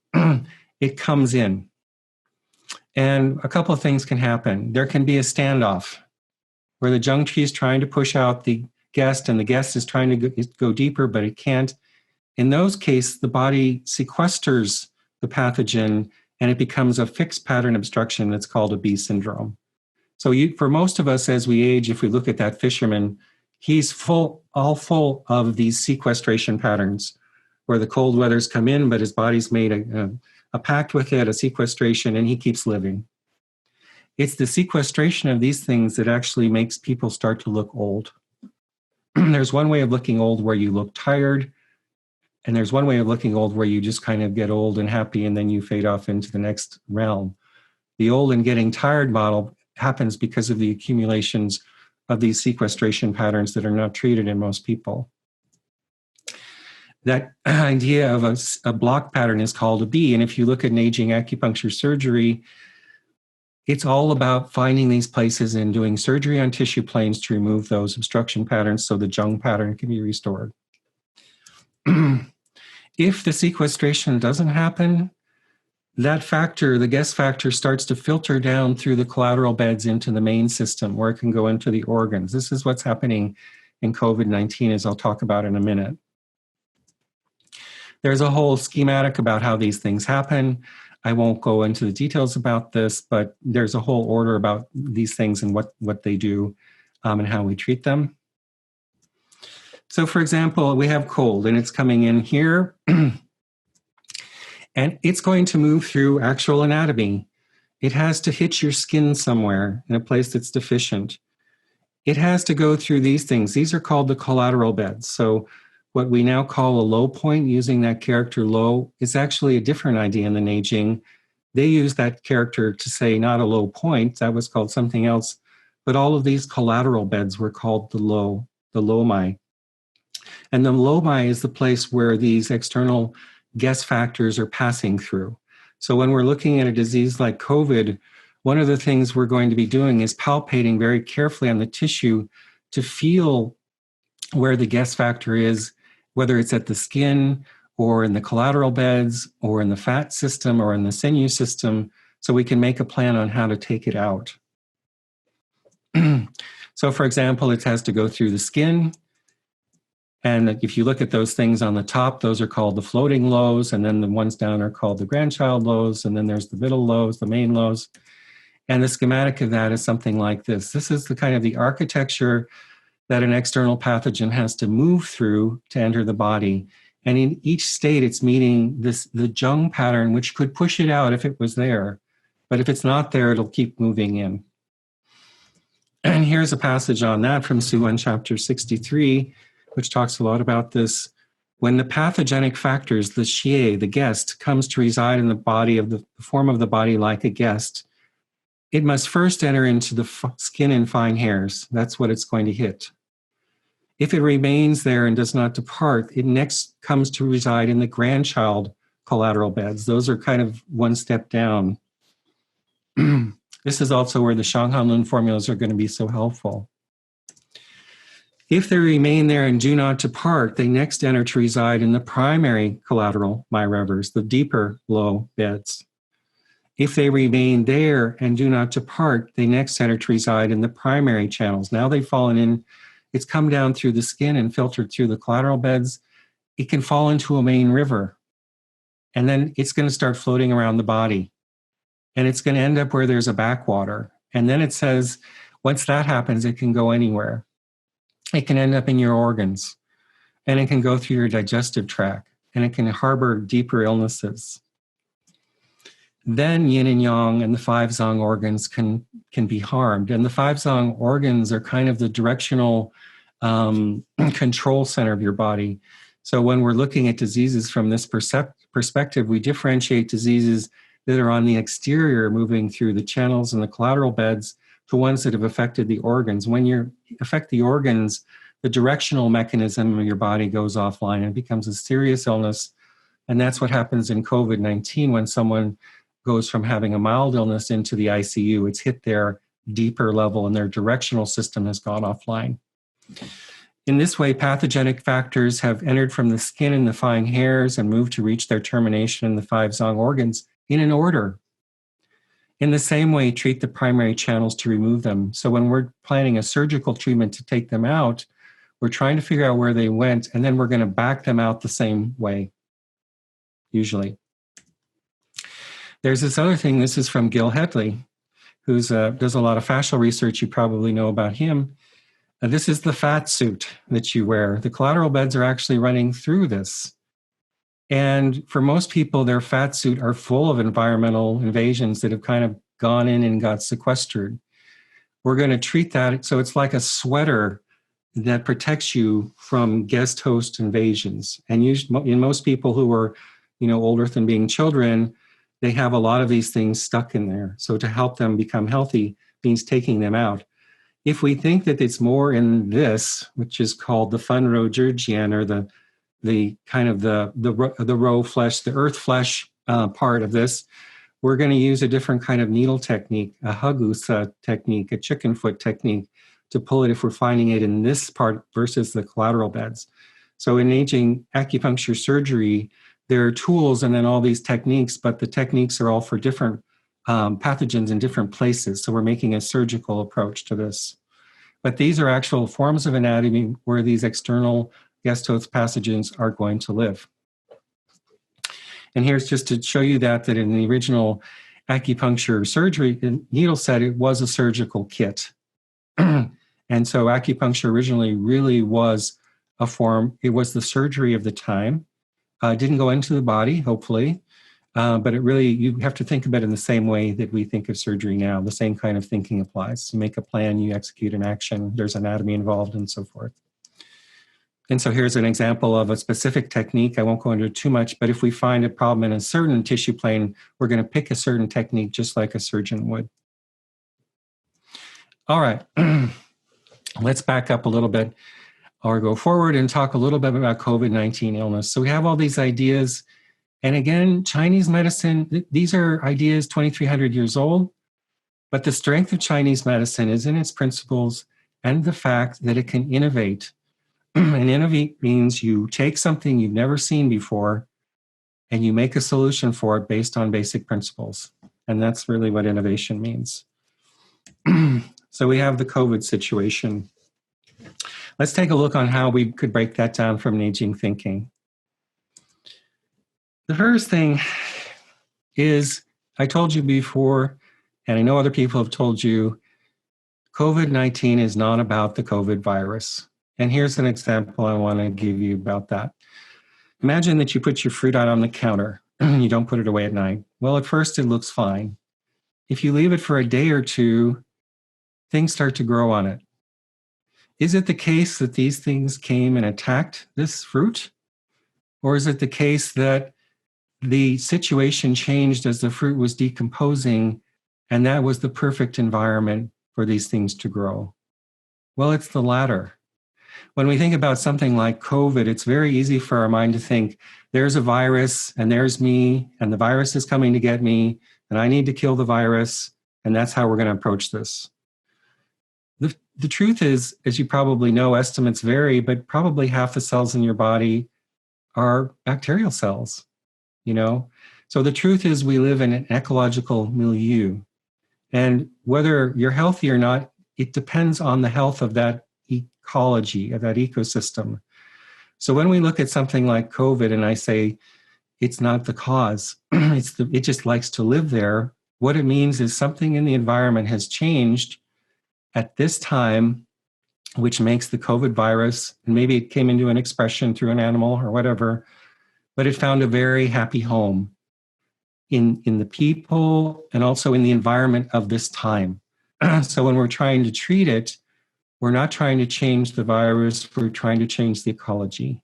it comes in. And a couple of things can happen. There can be a standoff where the zheng qi is trying to push out the guest and the guest is trying to go deeper, but it can't. In those cases, the body sequesters the pathogen and it becomes a fixed pattern obstruction that's called a B syndrome. So for most of us as we age, if we look at that fisherman, he's all full of these sequestration patterns where the cold weathers come in, but his body's made a pact with it, a sequestration, and he keeps living. It's the sequestration of these things that actually makes people start to look old. There's one way of looking old where you look tired, and there's one way of looking old where you just kind of get old and happy and then you fade off into the next realm. The old and getting tired model happens because of the accumulations of these sequestration patterns that are not treated in most people. That idea of a block pattern is called a B. And if you look at Neijing acupuncture surgery, it's all about finding these places and doing surgery on tissue planes to remove those obstruction patterns so the zheng pattern can be restored. If the sequestration doesn't happen, that factor, the guest factor, starts to filter down through the collateral beds into the main system where it can go into the organs. This is what's happening in COVID-19, as I'll talk about in a minute. There's a whole schematic about how these things happen. I won't go into the details about this, but there's a whole order about these things and what they do and how we treat them. So for example, we have cold and it's coming in here and it's going to move through actual anatomy. It has to hit your skin somewhere in a place that's deficient. It has to go through these things. These are called the collateral beds. So what we now call a low point, using that character low, is actually a different idea in the Neijing. They use that character to say not a low point, that was called something else, but all of these collateral beds were called the lomai. And the lomai is the place where these external guest factors are passing through. So when we're looking at a disease like COVID, one of the things we're going to be doing is palpating very carefully on the tissue to feel where the guest factor is, whether it's at the skin or in the collateral beds or in the fat system or in the sinew system, so we can make a plan on how to take it out. So for example, it has to go through the skin. And if you look at those things on the top, those are called the floating lows, and then the ones down are called the grandchild lows, and then there's the middle lows, the main lows. And the schematic of that is something like this. This is the kind of the architecture that an external pathogen has to move through to enter the body. And in each state, it's meeting the zheng pattern, which could push it out if it was there. But if it's not there, it'll keep moving in. And here's a passage on that from Suan chapter 63, which talks a lot about this. When the pathogenic factors, the xie, the guest, comes to reside in the body of the form of the body like a guest, it must first enter into the skin and fine hairs. That's what it's going to hit. If it remains there and does not depart, it next comes to reside in the grandchild collateral beds. Those are kind of one step down. This is also where the Shanghanlun formulas are going to be so helpful. If they remain there and do not depart, they next enter to reside in the primary collateral myrevers, the deeper low beds. If they remain there and do not depart, they next enter to reside in the primary channels. Now they've fallen in, it's come down through the skin and filtered through the collateral beds. It can fall into a main river, and then it's going to start floating around the body. And it's going to end up where there's a backwater. And then it says, once that happens, it can go anywhere. It can end up in your organs, and it can go through your digestive tract, and it can harbor deeper illnesses. Then yin and yang and the five zang organs can be harmed. And the five zang organs are kind of the directional control center of your body. So when we're looking at diseases from this perspective, we differentiate diseases that are on the exterior, moving through the channels and the collateral beds, to ones that have affected the organs. When you affect the organs, the directional mechanism of your body goes offline and becomes a serious illness. And that's what happens in COVID-19 when someone goes from having a mild illness into the ICU. It's hit their deeper level and their directional system has gone offline. In this way, pathogenic factors have entered from the skin and the fine hairs and moved to reach their termination in the 5 zong organs in an order. In the same way, treat the primary channels to remove them. So when we're planning a surgical treatment to take them out, we're trying to figure out where they went, and then we're going to back them out the same way, usually. There's this other thing. This is from Gil Hedley, who does a lot of fascial research. You probably know about him. This is the fat suit that you wear. The collateral beds are actually running through this. And for most people, their fat suit are full of environmental invasions that have kind of gone in and got sequestered. We're going to treat that. So it's like a sweater that protects you from guest host invasions. And in most people who are, older than being children, they have a lot of these things stuck in there. So to help them become healthy means taking them out. If we think that it's more in this, which is called the Funrogergian, or the kind of the roe flesh, the earth flesh part of this, we're going to use a different kind of needle technique, a hagusa technique, a chicken foot technique, to pull it if we're finding it in this part versus the collateral beds. So in Neijing acupuncture surgery, there are tools and then all these techniques, but the techniques are all for different pathogens in different places. So we're making a surgical approach to this. But these are actual forms of anatomy where these external guest host pathogens are going to live. And here's just to show you that in the original acupuncture surgery, the needle set, it was a surgical kit. And so acupuncture originally really was a form, it was the surgery of the time. It didn't go into the body, hopefully, but it really, you have to think about it in the same way that we think of surgery now. The same kind of thinking applies. You make a plan, you execute an action, there's anatomy involved and so forth. And so here's an example of a specific technique. I won't go into it too much, but if we find a problem in a certain tissue plane, we're going to pick a certain technique just like a surgeon would. All right, let's back up a little bit or go forward and talk a little bit about COVID-19 illness. So we have all these ideas. And again, Chinese medicine, these are ideas 2,300 years old, but the strength of Chinese medicine is in its principles and the fact that it can innovate. And innovate means you take something you've never seen before and you make a solution for it based on basic principles. And that's really what innovation means. So we have the COVID situation. Let's take a look on how we could break that down from Neijing thinking. The first thing is, I told you before, and I know other people have told you, COVID-19 is not about the COVID virus. And here's an example I want to give you about that. Imagine that you put your fruit out on the counter. You don't put it away at night. Well, at first it looks fine. If you leave it for a day or two, things start to grow on it. Is it the case that these things came and attacked this fruit? Or is it the case that the situation changed as the fruit was decomposing and that was the perfect environment for these things to grow? Well, it's the latter. When we think about something like COVID, it's very easy for our mind to think, there's a virus and there's me and the virus is coming to get me and I need to kill the virus and that's how we're going to approach this. The truth is, as you probably know, estimates vary, but probably half the cells in your body are bacterial cells, So the truth is we live in an ecological milieu. And whether you're healthy or not, it depends on the health of that ecology, of that ecosystem. So when we look at something like COVID and I say, it's not the cause, it just likes to live there, what it means is something in the environment has changed at this time, which makes the COVID virus, and maybe it came into an expression through an animal or whatever, but it found a very happy home in the people and also in the environment of this time. So when we're trying to treat it, we're not trying to change the virus, we're trying to change the ecology.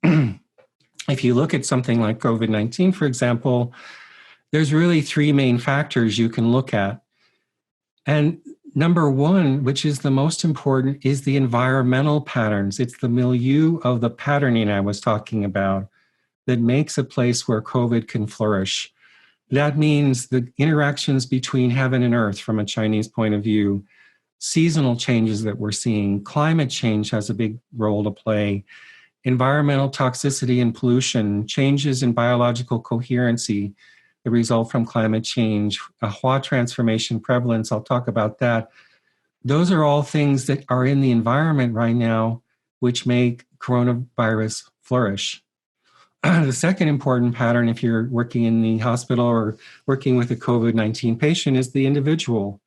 if you look at something like COVID-19, for example, there's really three main factors you can look at. And number one, which is the most important, is the environmental patterns. It's the milieu of the patterning I was talking about that makes a place where COVID can flourish. That means the interactions between heaven and earth from a Chinese point of view, seasonal changes that we're seeing, climate change has a big role to play, environmental toxicity and pollution, changes in biological coherency that result from climate change, a Huang transformation prevalence, I'll talk about that. Those are all things that are in the environment right now, which make coronavirus flourish. The second important pattern, if you're working in the hospital or working with a COVID-19 patient, is the individual.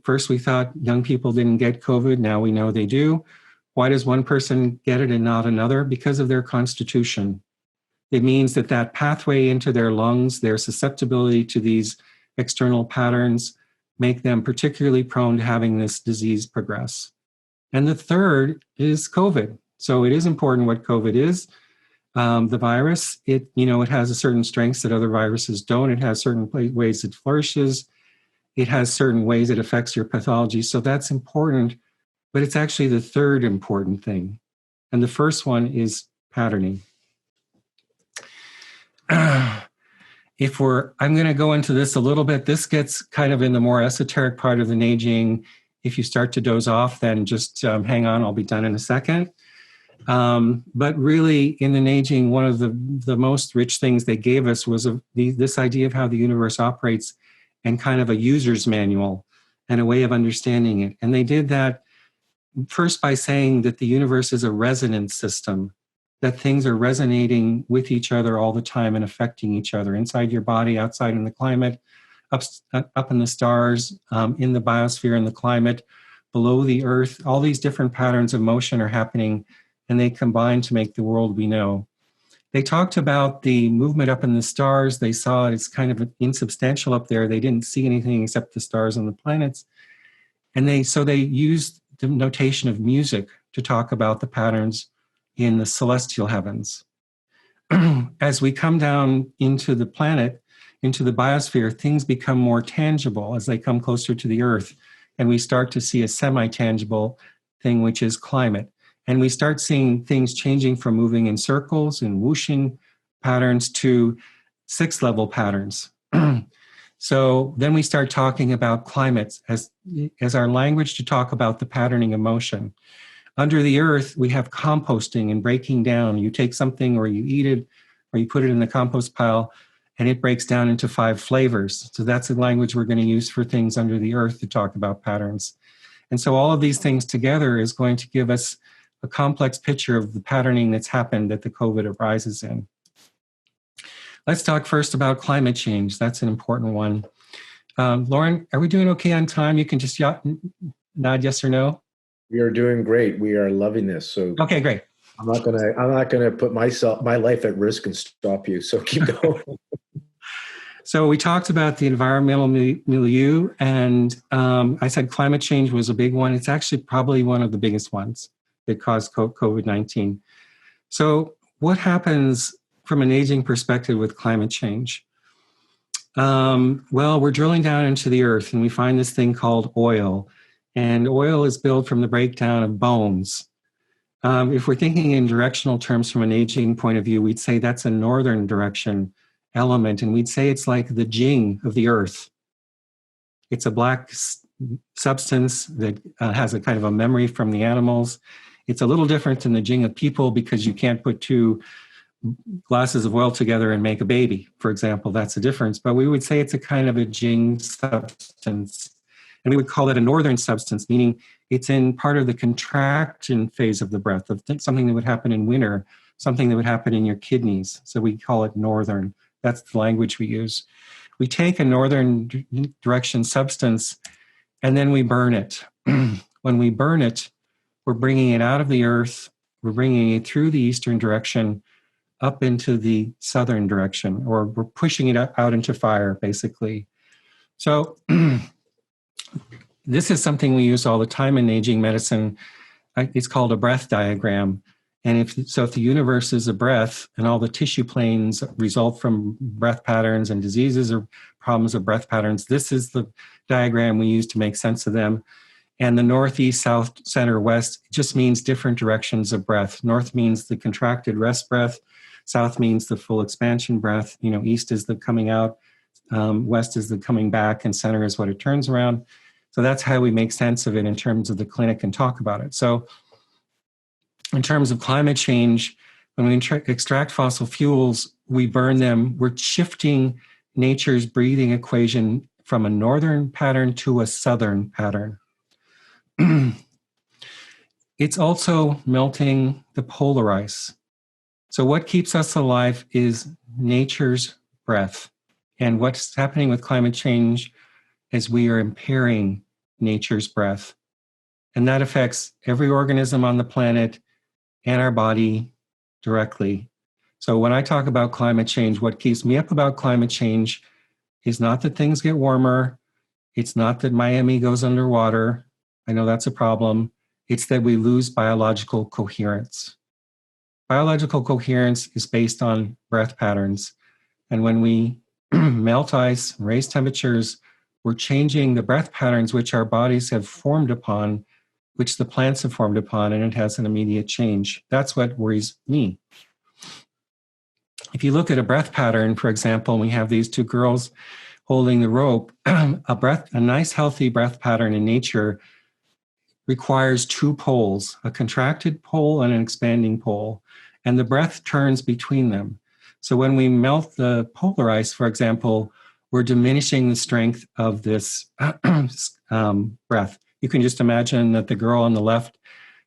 First we thought young people didn't get COVID. Now we know they do. Why does one person get it and not another? Because of their constitution. It means that pathway into their lungs, their susceptibility to these external patterns, make them particularly prone to having this disease progress. And the third is COVID. So it is important what COVID is. The virus, it has a certain strengths that other viruses don't. It has certain ways it flourishes. It has certain ways it affects your pathology. So that's important, but it's actually the third important thing. And the first one is patterning. I'm going to go into this a little bit. This gets kind of in the more esoteric part of the Neijing. If you start to doze off, then just hang on. I'll be done in a second. But really, in the Neijing, one of the most rich things they gave us was this idea of how the universe operates and kind of a user's manual and a way of understanding it. And they did that first by saying that the universe is a resonance system, that things are resonating with each other all the time and affecting each other, inside your body, outside in the climate, up in the stars, in the biosphere, in the climate, below the earth. All these different patterns of motion are happening, and they combine to make the world we know. They talked about the movement up in the stars. They saw it's kind of insubstantial up there. They didn't see anything except the stars and the planets. And so they used the notation of music to talk about the patterns in the celestial heavens. As we come down into the planet, into the biosphere, things become more tangible as they come closer to the earth. And we start to see a semi-tangible thing, which is climate. And we start seeing things changing from moving in circles and whooshing patterns to 6-level patterns. So then we start talking about climates as our language to talk about the patterning of motion. Under the earth, we have composting and breaking down. You take something or you eat it or you put it in the compost pile and it breaks down into 5 flavors. So that's the language we're going to use for things under the earth to talk about patterns. And so all of these things together is going to give us a complex picture of the patterning that's happened that the COVID arises in. Let's talk first about climate change. That's an important one. Lauren, are we doing okay on time? You can just nod yes or no. We are doing great. We are loving this. So okay, great. I'm not gonna put my life at risk and stop you. So keep going. So we talked about the environmental milieu, and I said climate change was a big one. It's actually probably one of the biggest ones that caused COVID-19. So what happens from an aging perspective with climate change? Well, we're drilling down into the earth and we find this thing called oil. And oil is built from the breakdown of bones. If we're thinking in directional terms from an aging point of view, we'd say that's a northern direction element. And we'd say it's like the Jing of the earth. It's a black substance that has a kind of a memory from the animals. It's a little different than the Jing of people because you can't put 2 glasses of oil together and make a baby, for example. That's the difference. But we would say it's a kind of a Jing substance. And we would call it a northern substance, meaning it's in part of the contraction phase of the breath, of something that would happen in winter, something that would happen in your kidneys. So we call it northern. That's the language we use. We take a northern direction substance and then we burn it. When we burn it, we're bringing it out of the earth, we're bringing it through the eastern direction up into the southern direction, or we're pushing it out into fire, basically. So this is something we use all the time in aging medicine. It's called a breath diagram. And if the universe is a breath and all the tissue planes result from breath patterns and diseases or problems of breath patterns, this is the diagram we use to make sense of them. And the north, east, south, center, west just means different directions of breath. North means the contracted rest breath. South means the full expansion breath. East is the coming out. West is the coming back, and center is what it turns around. So that's how we make sense of it in terms of the clinic and talk about it. So in terms of climate change, when we extract fossil fuels, we burn them. We're shifting nature's breathing equation from a northern pattern to a southern pattern. It's also melting the polar ice. So what keeps us alive is nature's breath. And what's happening with climate change is we are impairing nature's breath. And that affects every organism on the planet and our body directly. So when I talk about climate change, what keeps me up about climate change is not that things get warmer. It's not that Miami goes underwater. I know that's a problem. It's that we lose biological coherence. Biological coherence is based on breath patterns. And when we melt ice, raise temperatures, we're changing the breath patterns which our bodies have formed upon, which the plants have formed upon, and it has an immediate change. That's what worries me. If you look at a breath pattern, for example, we have these two girls holding the rope. A nice, healthy breath pattern in nature requires two poles, a contracted pole and an expanding pole, and the breath turns between them. So when we melt the polar ice, for example, we're diminishing the strength of this breath. You can just imagine that the girl on the left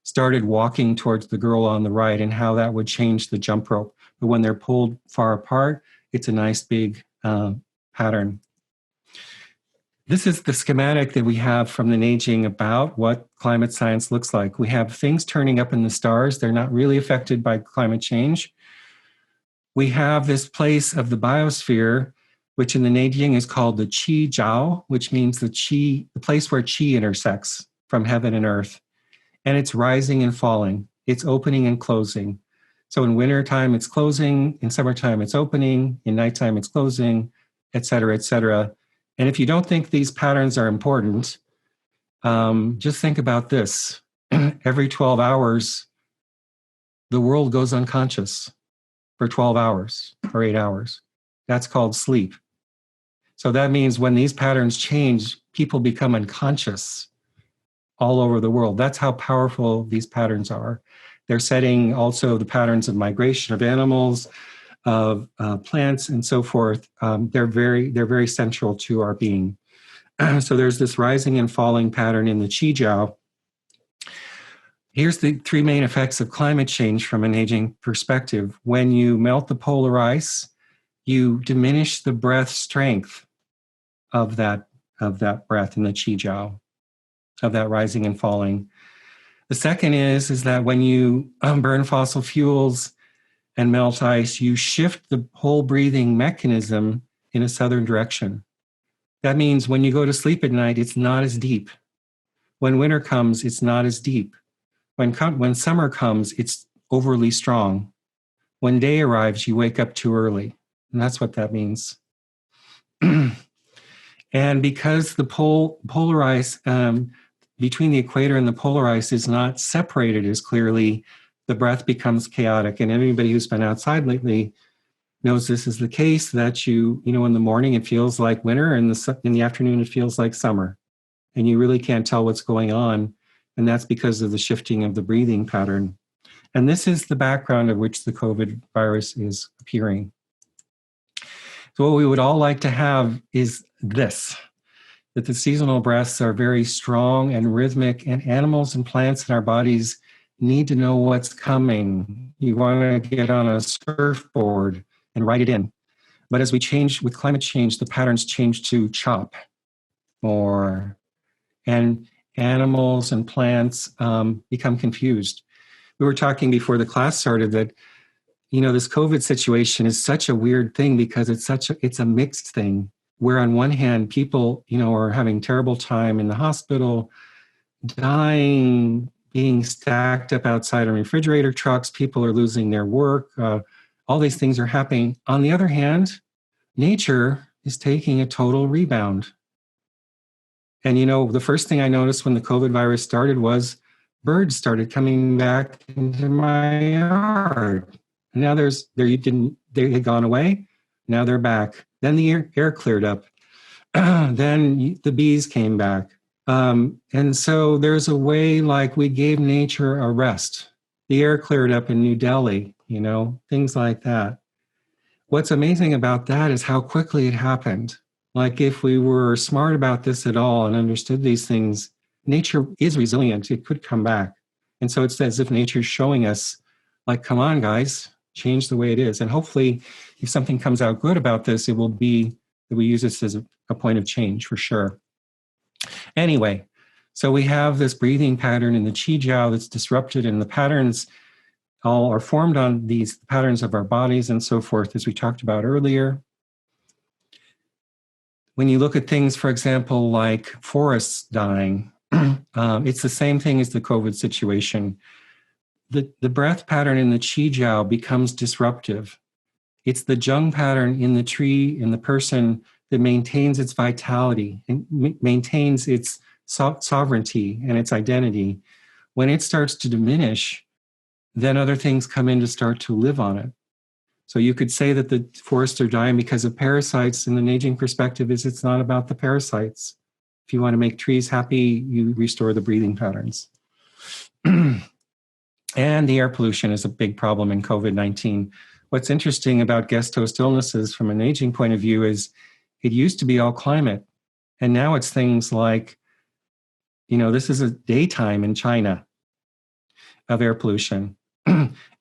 started walking towards the girl on the right and how that would change the jump rope. But when they're pulled far apart, it's a nice big pattern. This is the schematic that we have from the Neijing about what climate science looks like. We have things turning up in the stars. They're not really affected by climate change. We have this place of the biosphere, which in the Neijing is called the Qi Jiao, which means the place where Qi intersects from heaven and earth. And it's rising and falling. It's opening and closing. So in wintertime, it's closing. In summertime, it's opening. In nighttime, it's closing, et cetera, et cetera. And if you don't think these patterns are important, just think about this. Every 12 hours, the world goes unconscious for 12 hours or 8 hours. That's called sleep. So that means when these patterns change, people become unconscious all over the world. That's how powerful these patterns are. They're setting also the patterns of migration of animals, of plants, and so forth. They're very central to our being. So there's this rising and falling pattern in the Qi Jiao. Here's the three main effects of climate change from an aging perspective. When you melt the polar ice, you diminish the breath strength of that breath in the Qi Jiao, of that rising and falling. The second is that when you burn fossil fuels and melt ice, you shift the whole breathing mechanism in a southern direction. That means when you go to sleep at night, it's not as deep. When winter comes, it's not as deep. When summer comes, it's overly strong. When day arrives, you wake up too early. And that's what that means. And because the polar ice between the equator and the polar ice is not separated as clearly, the breath becomes chaotic. And anybody who's been outside lately knows this is the case, that in the morning it feels like winter, and in the afternoon it feels like summer. And you really can't tell what's going on. And that's because of the shifting of the breathing pattern. And this is the background of which the COVID virus is appearing. So what we would all like to have is this, that the seasonal breaths are very strong and rhythmic, and animals and plants in our bodies need to know what's coming. You want to get on a surfboard and write it in. But as we change with climate change, the patterns change to chop more, and animals and plants become confused. We were talking before the class started that, this COVID situation is such a weird thing because it's a mixed thing, where on one hand, people, are having terrible time in the hospital, dying, being stacked up outside on refrigerator trucks. People are losing their work. All these things are happening. On the other hand, nature is taking a total rebound. And, the first thing I noticed when the COVID virus started was birds started coming back into my yard. And now they had gone away. Now they're back. Then the air cleared up. Then the bees came back. And so there's a way, like, we gave nature a rest. The air cleared up in New Delhi, things like that. What's amazing about that is how quickly it happened. Like, if we were smart about this at all and understood these things, nature is resilient. It could come back. And so it's as if nature's showing us, like, come on, guys, change the way it is. And hopefully, if something comes out good about this, it will be that we use this as a point of change for sure. Anyway, so we have this breathing pattern in the Qi Jiao that's disrupted, and the patterns all are formed on these patterns of our bodies and so forth, as we talked about earlier. When you look at things, for example, like forests dying, it's the same thing as the COVID situation. The breath pattern in the Qi Jiao becomes disruptive. It's the Zheng pattern in the tree, in the person, that maintains its vitality and maintains its sovereignty and its identity. When it starts to diminish, then other things come in to start to live on it. So you could say that the forests are dying because of parasites. In the Neijing perspective, it's not about the parasites. If you want to make trees happy, you restore the breathing patterns. And the air pollution is a big problem in COVID-19. What's interesting about guest host illnesses from a Neijing point of view is it used to be all climate. And now it's things like, this is a daytime in China of air pollution.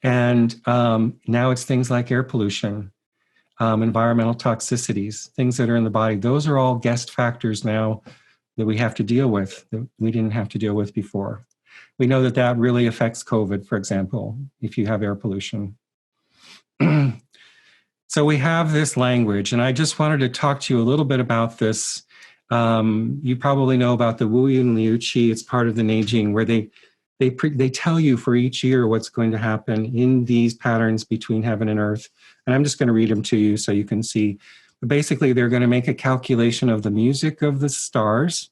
And now it's things like air pollution, environmental toxicities, things that are in the body. Those are all guest factors now that we have to deal with, that we didn't have to deal with before. We know that really affects COVID, for example, if you have air pollution. So we have this language, and I just wanted to talk to you a little bit about this. You probably know about the Wu Yun Liu Qi. It's part of the Neijing, where they tell you for each year what's going to happen in these patterns between heaven and earth. And I'm just going to read them to you so you can see. But basically, they're going to make a calculation of the music of the stars,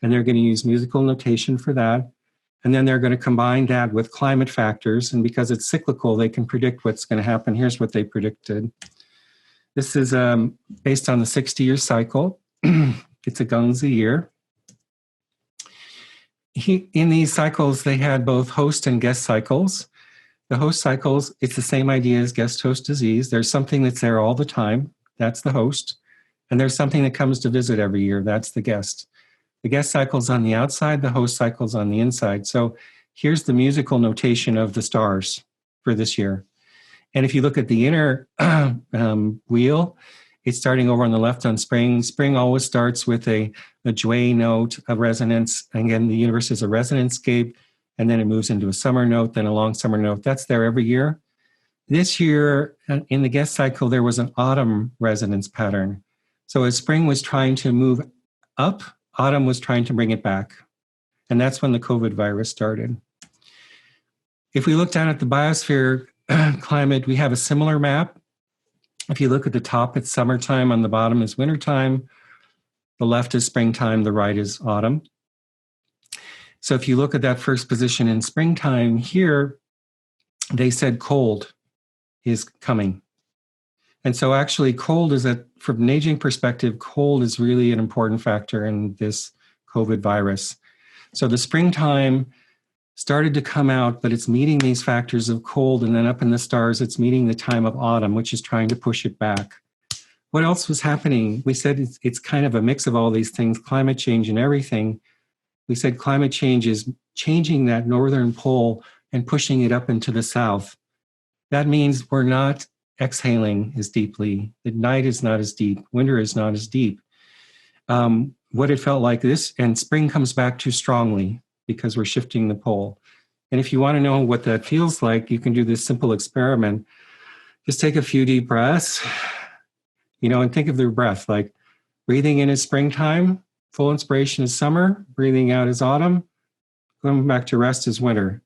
and they're going to use musical notation for that. And then they're going to combine that with climate factors. And because it's cyclical, they can predict what's going to happen. Here's what they predicted. This is based on the 60-year cycle. It's a Gongzi year. In these cycles, they had both host and guest cycles. The host cycles, it's the same idea as guest host disease. There's something that's there all the time. That's the host. And there's something that comes to visit every year. That's the guest. The guest cycle's on the outside, the host cycle's on the inside. So here's the musical notation of the stars for this year. And if you look at the inner wheel, it's starting over on the left on spring. Spring always starts with a jue note, a resonance. Again, the universe is a resonance scape, and then it moves into a summer note, then a long summer note. That's there every year. This year, in the guest cycle, there was an autumn resonance pattern. So as spring was trying to move up, autumn was trying to bring it back. And that's when the COVID virus started. If we look down at the biosphere climate, we have a similar map. If you look at the top, it's summertime. On the bottom is wintertime. The left is springtime. The right is autumn. So if you look at that first position in springtime here, they said cold is coming. And so actually cold is, from Neijing perspective, cold is really an important factor in this COVID virus. So the springtime started to come out, but it's meeting these factors of cold, and then up in the stars, it's meeting the time of autumn, which is trying to push it back. What else was happening? We said it's kind of a mix of all these things, climate change and everything. We said climate change is changing that northern pole and pushing it up into the south. That means we're not exhaling as deeply. The night is not as deep. Winter is not as deep. What it felt like this, and spring comes back too strongly because we're shifting the pole. And if you want to know what that feels like, you can do this simple experiment. Just take a few deep breaths, and think of the breath, like breathing in is springtime, full inspiration is summer, breathing out is autumn, going back to rest is winter.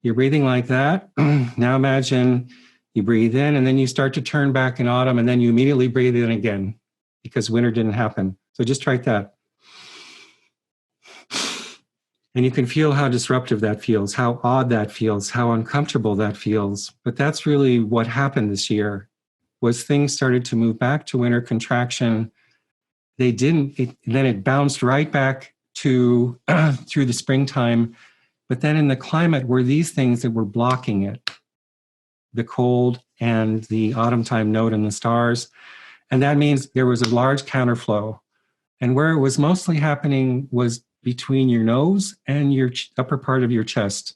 You're breathing like that. Now imagine you breathe in and then you start to turn back in autumn and then you immediately breathe in again because winter didn't happen. So just try that. And you can feel how disruptive that feels, how odd that feels, how uncomfortable that feels. But that's really what happened this year, was things started to move back to winter contraction. They didn't, then it bounced right back to through the springtime. But then in the climate were these things that were blocking it, the cold and the autumn time node in the stars. And that means there was a large counterflow. And where it was mostly happening was between your nose and your upper part of your chest.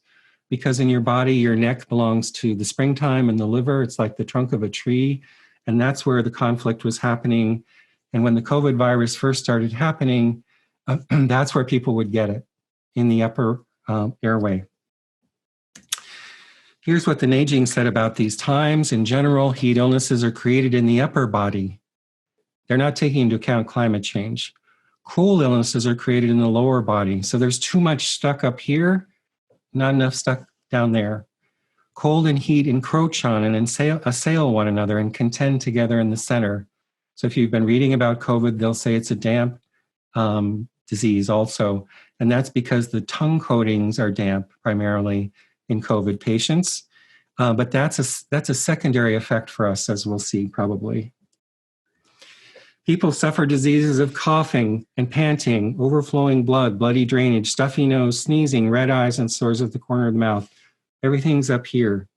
Because in your body, your neck belongs to the springtime and the liver. It's like the trunk of a tree. And that's where the conflict was happening. And when the COVID virus first started happening, that's where people would get it, in the upper airway. Here's what the Neijing said about these times. In general, heat illnesses are created in the upper body. They're not taking into account climate change. Cool illnesses are created in the lower body. So there's too much stuck up here, not enough stuck down there. Cold and heat encroach on and assail one another and contend together in the center. So if you've been reading about COVID, they'll say it's a damp disease also. And that's because the tongue coatings are damp primarily in COVID patients. But that's a secondary effect for us, as we'll see probably. People suffer diseases of coughing and panting, overflowing blood, bloody drainage, stuffy nose, sneezing, red eyes, and sores at the corner of the mouth. Everything's up here.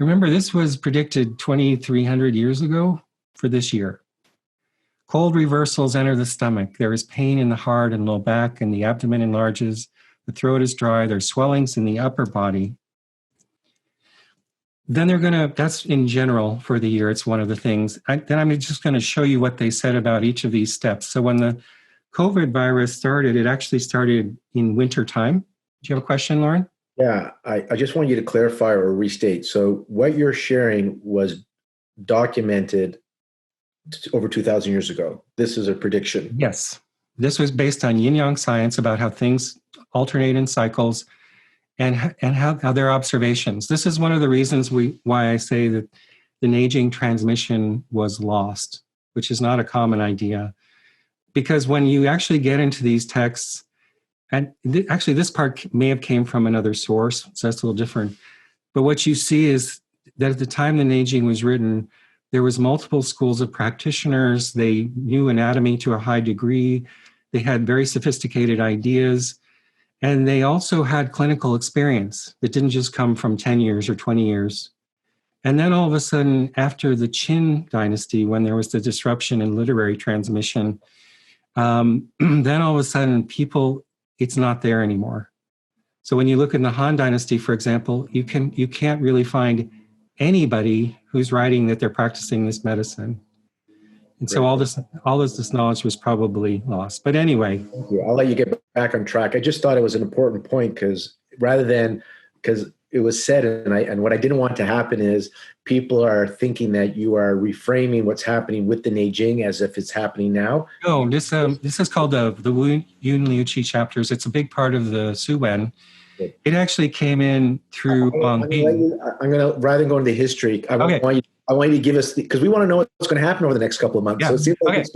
Remember, this was predicted 2,300 years ago for this year. Cold reversals enter the stomach. There is pain in the heart and low back, and the abdomen enlarges. The throat is dry. There's swellings in the upper body. Then that's in general for the year, it's one of the things. Then I'm just going to show you what they said about each of these steps. So when the COVID virus started, it actually started in winter time. Do you have a question, Lauren? Yeah, I just want you to clarify or restate. So what you're sharing was documented over 2,000 years ago. This is a prediction. Yes. This was based on yin-yang science about how things alternate in cycles and how their observations. This is one of the reasons why I say that the Neijing transmission was lost, which is not a common idea. Because when you actually get into these texts, and actually this part may have came from another source, so that's a little different. But what you see is that at the time the Neijing was written, there was multiple schools of practitioners. They knew anatomy to a high degree. They had very sophisticated ideas. And they also had clinical experience that didn't just come from 10 years or 20 years. And then all of a sudden, after the Qin dynasty, when there was the disruption in literary transmission, then all of a sudden it's not there anymore. So when you look in the Han dynasty, for example, you can't really find anybody who's writing that they're practicing this medicine. And so all this knowledge was probably lost. But anyway. I'll let you get back on track. I just thought it was an important point because it was said, and what I didn't want to happen is people are thinking that you are reframing what's happening with the Neijing as if it's happening now. No, this is called the Wu Yun Liu Qi chapters. It's a big part of the Su Wen. It actually came in through I'm going to, rather than go into the history, I want you to give us, because we want to know what's going to happen over the next couple of months. Yeah. So it seems like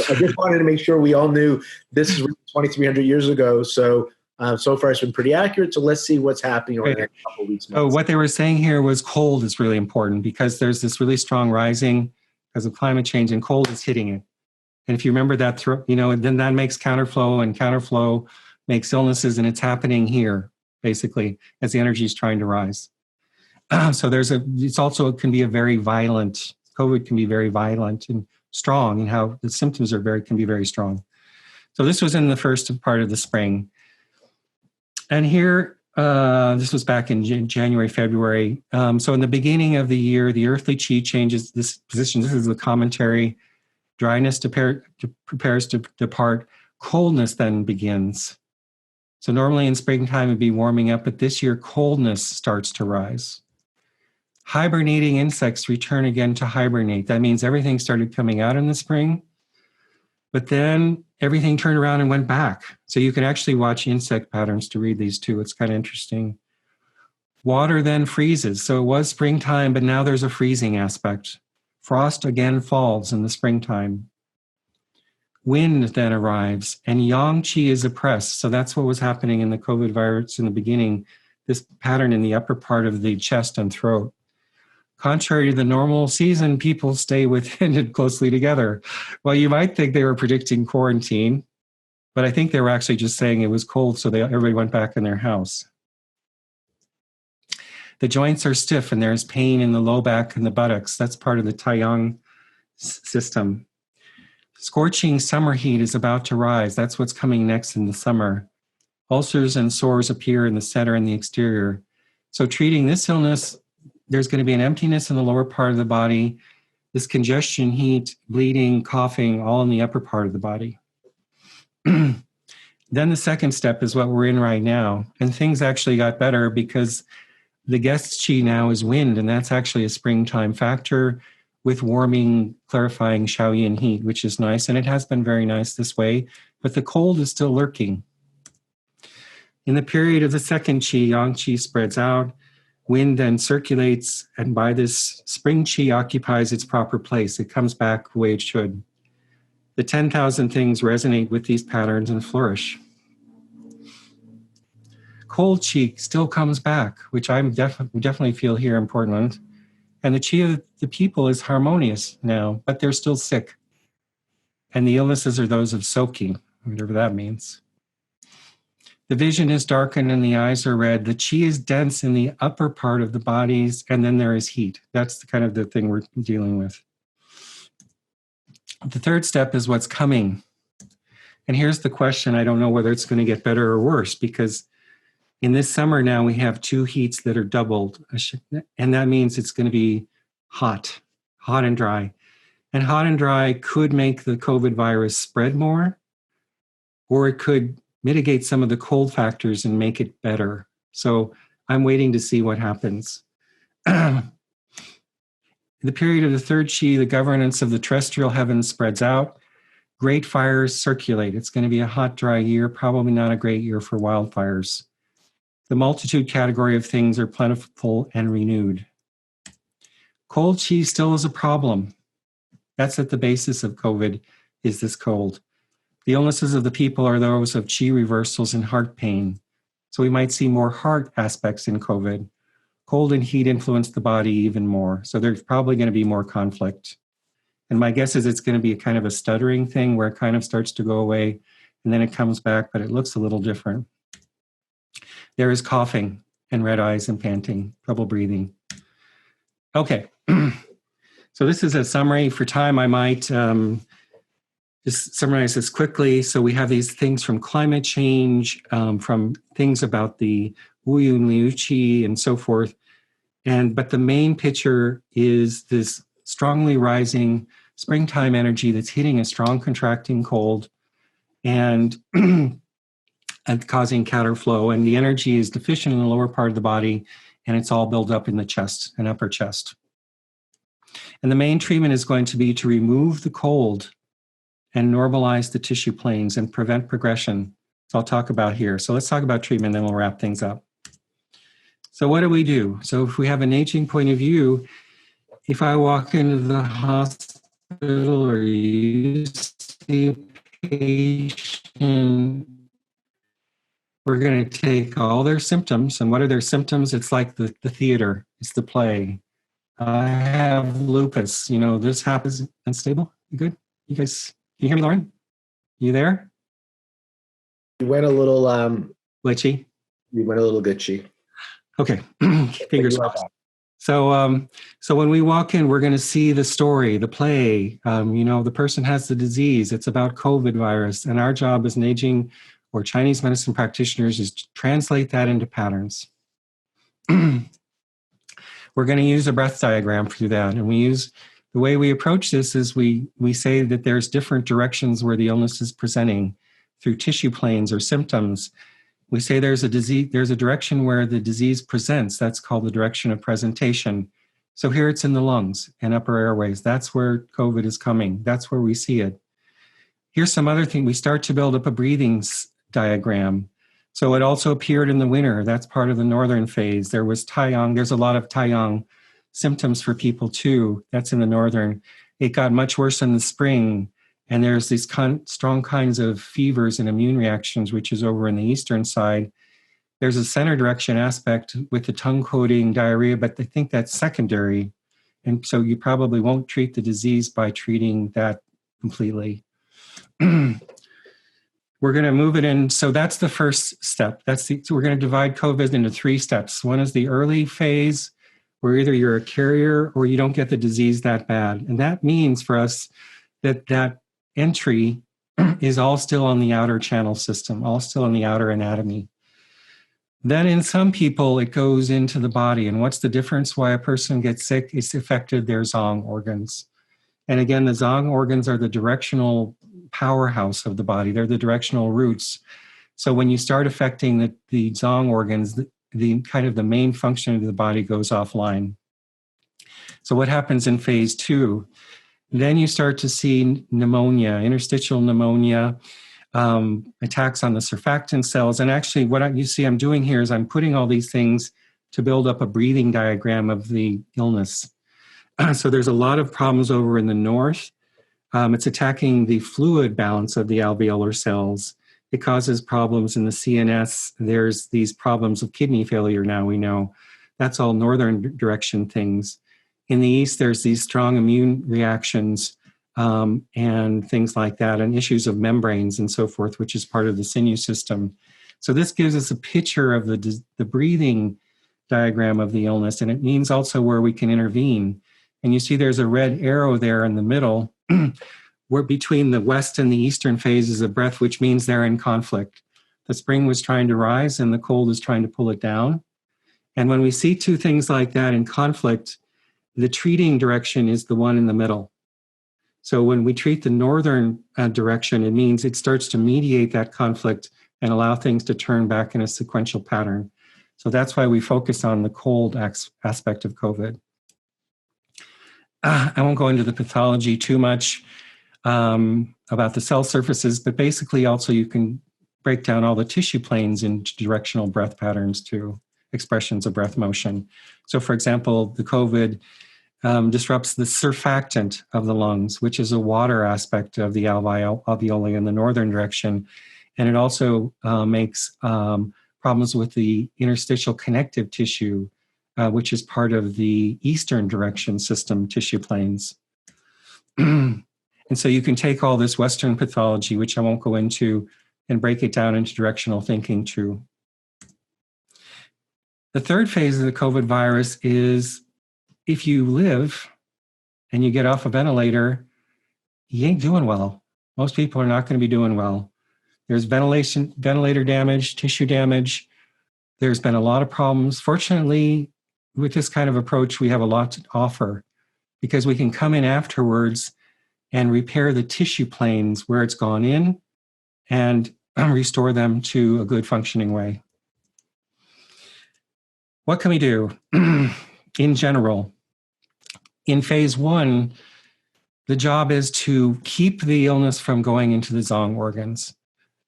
I just wanted to make sure we all knew this is 2,300 years ago. So far it's been pretty accurate. So let's see what's happening over the next couple of weeks. So what they were saying here was cold is really important because there's this really strong rising because of climate change, and cold is hitting it. And if you remember that, then that makes counterflow, and counterflow makes illnesses, and it's happening here basically as the energy is trying to rise. So it can be a very violent, COVID can be very violent and strong, and how the symptoms can be very strong. So this was in the first part of the spring. And here, this was back in January, February. So in the beginning of the year, the earthly chi changes this position. This is the commentary. Dryness prepares to depart. Coldness then begins. So normally in springtime it'd be warming up, but this year coldness starts to rise. Hibernating insects return again to hibernate. That means everything started coming out in the spring, But then everything turned around and went back. So you can actually watch insect patterns to read these too. It's kind of interesting. Water then freezes. So it was springtime, but now there's a freezing aspect. Frost again falls in the springtime. Wind then arrives, and yang qi is oppressed. So that's what was happening in the COVID virus in the beginning, this pattern in the upper part of the chest and throat. Contrary to the normal season, people stay within it closely together. Well, you might think they were predicting quarantine, but I think they were actually just saying it was cold, so everybody went back in their house. The joints are stiff and there's pain in the low back and the buttocks. That's part of the Taiyang system. Scorching summer heat is about to rise. That's what's coming next in the summer. Ulcers and sores appear in the center and the exterior. So treating this illness, there's going to be an emptiness in the lower part of the body, this congestion, heat, bleeding, coughing, all in the upper part of the body. Then the second step is what we're in right now. And things actually got better because the guest chi now is wind, and that's actually a springtime factor with warming, clarifying Shaoyin heat, which is nice. And it has been very nice this way, but the cold is still lurking. In the period of the second qi, yang qi spreads out, wind then circulates, and by this, spring qi occupies its proper place. It comes back the way it should. The 10,000 things resonate with these patterns and flourish. Cold qi still comes back, which I definitely feel here in Portland. And the qi of the people is harmonious now, but they're still sick. And the illnesses are those of soaking, whatever that means. The vision is darkened and the eyes are red. The qi is dense in the upper part of the bodies, and then there is heat. That's the kind of the thing we're dealing with. The third step is what's coming. And here's the question. I don't know whether it's going to get better or worse, because in this summer now we have two heats that are doubled. And that means it's going to be hot and dry. And hot and dry could make the COVID virus spread more, or it could mitigate some of the cold factors and make it better. So I'm waiting to see what happens. In the period of the third qi, the governance of the terrestrial heavens spreads out. Great fires circulate. It's going to be a hot, dry year, probably not a great year for wildfires. The multitude category of things are plentiful and renewed. Cold qi still is a problem. That's at the basis of COVID, is this cold. The illnesses of the people are those of qi reversals and heart pain. So we might see more heart aspects in COVID. Cold and heat influence the body even more. So there's probably going to be more conflict. And my guess is it's going to be a kind of a stuttering thing where it kind of starts to go away and then it comes back, but it looks a little different. There is coughing and red eyes and panting, trouble breathing. Okay, so this is a summary. For time, I might just summarize this quickly. So we have these things from climate change, from things about the Wu Yun Liu Qi and so forth. But the main picture is this strongly rising springtime energy that's hitting a strong contracting cold and causing counterflow. And the energy is deficient in the lower part of the body, and it's all built up in the chest and upper chest. And the main treatment is going to be to remove the cold and normalize the tissue planes and prevent progression. So I'll talk about here. So let's talk about treatment, then we'll wrap things up. So what do we do? So if we have a Neijing point of view, if I walk into the hospital or you see a patient, we're going to take all their symptoms. And what are their symptoms? It's like the theater. It's the play. I have lupus. You know, this happens. Unstable? You good? You guys, can you hear me, Lauren? You there? You went a little... glitchy? You went a little glitchy. Okay. Fingers crossed. So when we walk in, we're going to see the story, the play. The person has the disease. It's about COVID virus. And our job as Neijing or Chinese medicine practitioners is to translate that into patterns. We're going to use a breath diagram to do that. And the way we approach this is we say that there's different directions where the illness is presenting through tissue planes or symptoms. We say there's a direction where the disease presents. That's called the direction of presentation. So here it's in the lungs and upper airways. That's where COVID is coming. That's where we see it. Here's some other thing. We start to build up a breathing diagram. So it also appeared in the winter. That's part of the northern phase. There was Taiyang. There's a lot of Taiyang symptoms for people too. That's in the northern. It got much worse in the spring. And there's these strong kinds of fevers and immune reactions, which is over in the eastern side. There's a center direction aspect with the tongue coating diarrhea, but I think that's secondary. And so you probably won't treat the disease by treating that completely. We're going to move it in. So that's the first step. So we're going to divide COVID into 3 steps. One is the early phase, where either you're a carrier or you don't get the disease that bad. And that means for us that entry is all still on the outer channel system, all still in the outer anatomy. Then in some people, it goes into the body. And what's the difference why a person gets sick? It's affected their Zong organs. And again, the Zong organs are the directional powerhouse of the body. They're the directional roots. So when you start affecting the Zong organs, the kind of the main function of the body goes offline. So what happens in phase 2? Then you start to see pneumonia, interstitial pneumonia, attacks on the surfactant cells. And actually what you see I'm doing here is I'm putting all these things to build up a breathing diagram of the illness. So there's a lot of problems over in the north. It's attacking the fluid balance of the alveolar cells. It causes problems in the CNS. There's these problems of kidney failure now, we know. That's all northern direction things. In the east, there's these strong immune reactions and things like that, and issues of membranes and so forth, which is part of the sinew system. So this gives us a picture of the breathing diagram of the illness, and it means also where we can intervene. And you see there's a red arrow there in the middle. We're between the west and the eastern phases of breath, which means they're in conflict. The spring was trying to rise and the cold is trying to pull it down. And when we see 2 things like that in conflict, the treating direction is the one in the middle. So when we treat the northern direction, it means it starts to mediate that conflict and allow things to turn back in a sequential pattern. So that's why we focus on the cold aspect of COVID. I won't go into the pathology too much about the cell surfaces, but basically also you can break down all the tissue planes into directional breath patterns too, expressions of breath motion. So for example, the COVID disrupts the surfactant of the lungs, which is a water aspect of the alveoli in the northern direction. And it also makes problems with the interstitial connective tissue, which is part of the eastern direction system tissue planes. And so you can take all this Western pathology, which I won't go into, and break it down into directional thinking too. The third phase of the COVID virus is if you live and you get off a ventilator, you ain't doing well. Most people are not going to be doing well. There's ventilator damage, tissue damage. There's been a lot of problems. Fortunately, with this kind of approach, we have a lot to offer because we can come in afterwards and repair the tissue planes where it's gone in and restore them to a good functioning way. What can we do in general? In phase 1, the job is to keep the illness from going into the Zong organs.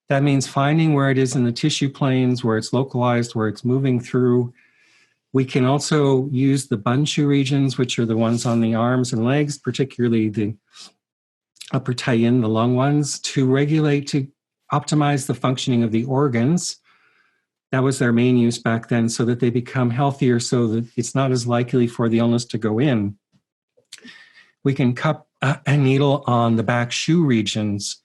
That means finding where it is in the tissue planes, where it's localized, where it's moving through. We can also use the Bunchu regions, which are the ones on the arms and legs, particularly the upper Taiyin, the lung ones, to regulate, to optimize the functioning of the organs. That was their main use back then, so that they become healthier so that it's not as likely for the illness to go in. We can cup a needle on the back shu regions.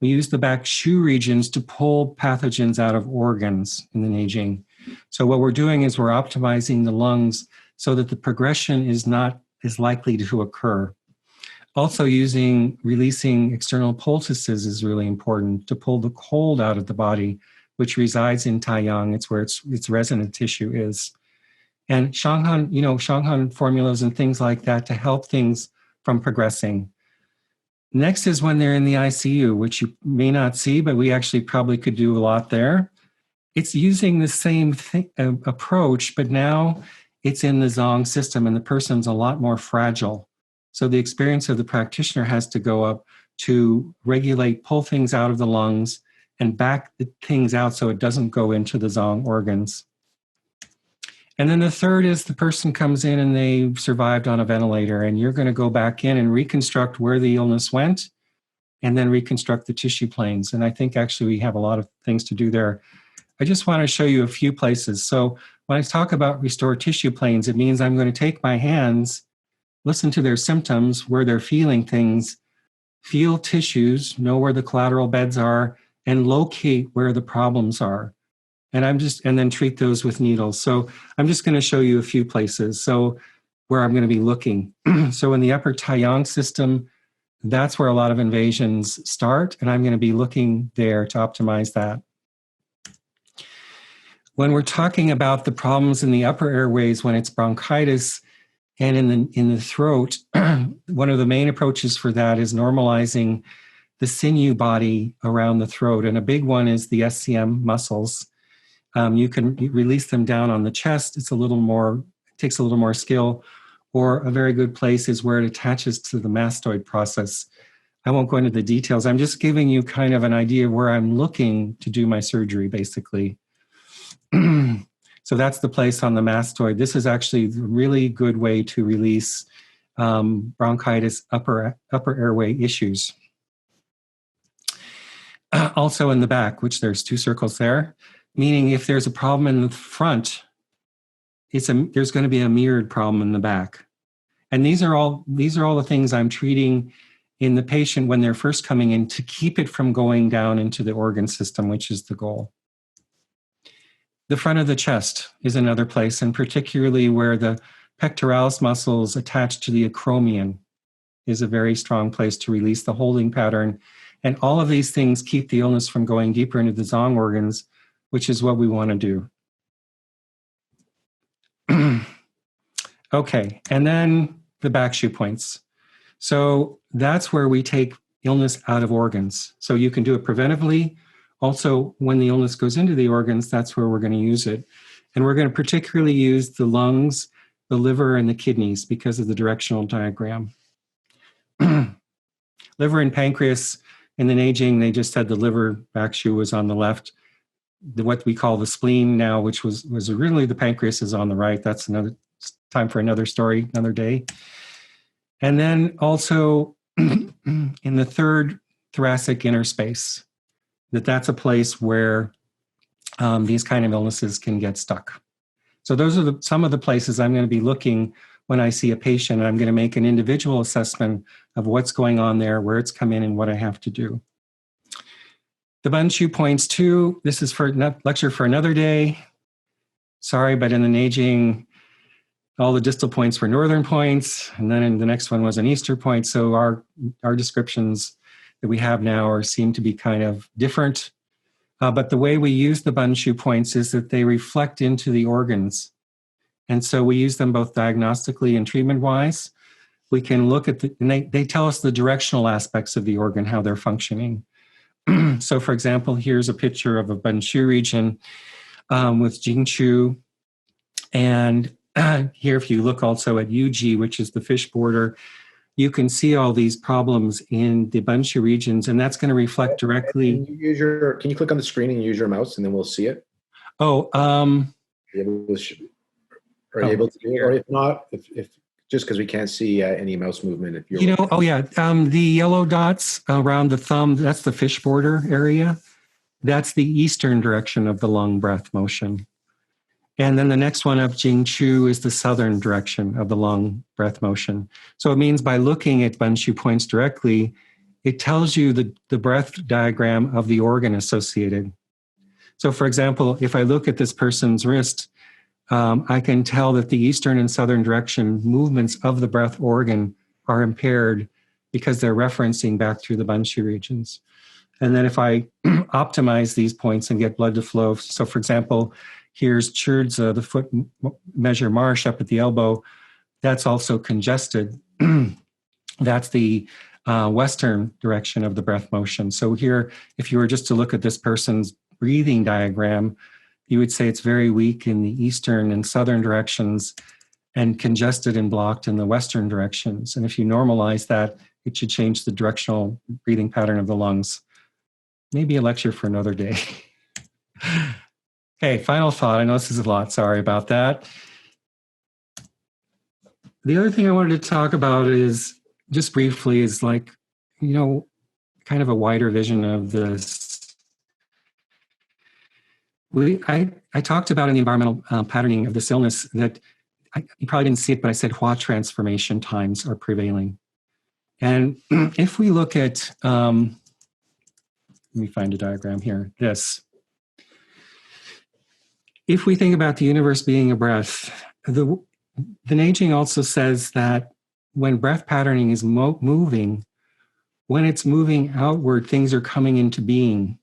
We use the back shu regions to pull pathogens out of organs in the Neijing. So what we're doing is we're optimizing the lungs so that the progression is not as likely to occur. Also releasing external poultices is really important to pull the cold out of the body, which resides in Taiyang. It's where its resonant tissue is. And Shanghan formulas and things like that to help things from progressing. Next is when they're in the ICU, which you may not see, but we actually probably could do a lot there. It's using the same approach, but now it's in the Zong system and the person's a lot more fragile. So the experience of the practitioner has to go up to regulate, pull things out of the lungs and back the things out so it doesn't go into the Zong organs. And then the third is the person comes in and they survived on a ventilator, and you're going to go back in and reconstruct where the illness went and then reconstruct the tissue planes. And I think actually we have a lot of things to do there. I just want to show you a few places. So when I talk about restore tissue planes, it means I'm going to take my hands, listen to their symptoms, where they're feeling things, feel tissues, know where the collateral beds are, and locate where the problems are. And then treat those with needles. So I'm just going to show you a few places. So where I'm going to be looking. So in the upper Taiyang system, that's where a lot of invasions start. And I'm going to be looking there to optimize that. When we're talking about the problems in the upper airways, when it's bronchitis and in the throat, one of the main approaches for that is normalizing the sinew body around the throat. And a big one is the SCM muscles. You can release them down on the chest. It takes a little more skill. Or a very good place is where it attaches to the mastoid process. I won't go into the details. I'm just giving you kind of an idea of where I'm looking to do my surgery, basically. So that's the place on the mastoid. This is actually a really good way to release bronchitis, upper airway issues. Also in the back, which there's 2 circles there, meaning if there's a problem in the front, there's going to be a mirrored problem in the back. And these are all the things I'm treating in the patient when they're first coming in to keep it from going down into the organ system, which is the goal. The front of the chest is another place, and particularly where the pectoralis muscles attached to the acromion is a very strong place to release the holding pattern. And all of these things keep the illness from going deeper into the Zong organs, which is what we want to do. Okay, and then the back shoe points. So that's where we take illness out of organs. So you can do it preventively. Also, when the illness goes into the organs, that's where we're going to use it. And we're going to particularly use the lungs, the liver, and the kidneys because of the directional diagram. Liver and pancreas, in the Neijing, they just said the liver back shoe was on the left. What we call the spleen now, which was originally the pancreas, is on the right. That's another time for another story, another day. And then also in the third thoracic inner space, that's a place where these kind of illnesses can get stuck. So those are some of the places I'm going to be looking when I see a patient. I'm going to make an individual assessment of what's going on there, where it's come in, and what I have to do. The Bunchu points too. This is for lecture for another day. Sorry, but in the Neijing, all the distal points were northern points, and then the next one was an eastern point. So our descriptions that we have now seem to be kind of different. But the way we use the Bunchu points is that they reflect into the organs. And so we use them both diagnostically and treatment-wise. We can look at and they tell us the directional aspects of the organ, how they're functioning. So for example, here's a picture of a Bunchu region with Jingchu. And here, if you look also at Yuji, which is the fish border, you can see all these problems in the Bunchu regions, and that's going to reflect directly. Can you click on the screen and use your mouse, and then we'll see it? Oh, are you able to do it? Or if not, if just because we can't see any mouse movement, if you're the yellow dots around the thumb, that's the fish border area. That's the eastern direction of the lung breath motion. And then the next one up, Jingchu, is the southern direction of the lung breath motion. So it means by looking at Bunchu points directly, it tells you the breath diagram of the organ associated. So for example, if I look at this person's wrist, I can tell that the eastern and southern direction movements of the breath organ are impaired because they're referencing back through the Bunchu regions. And then if I optimize these points and get blood to flow, so for example, here's Churdza, the foot measure marsh up at the elbow. That's also congested. That's the western direction of the breath motion. So here, if you were just to look at this person's breathing diagram, you would say it's very weak in the eastern and southern directions and congested and blocked in the western directions. And if you normalize that, it should change the directional breathing pattern of the lungs. Maybe a lecture for another day. Okay, final thought. I know this is a lot. Sorry about that. The other thing I wanted to talk about is, just briefly, is like, kind of a wider vision of this. I talked about in the environmental patterning of this illness that you probably didn't see it, but I said Hua transformation times are prevailing. And if we look at, let me find a diagram here, this. If we think about the universe being a breath, the Neijing also says that when breath patterning is moving, when it's moving outward, things are coming into being.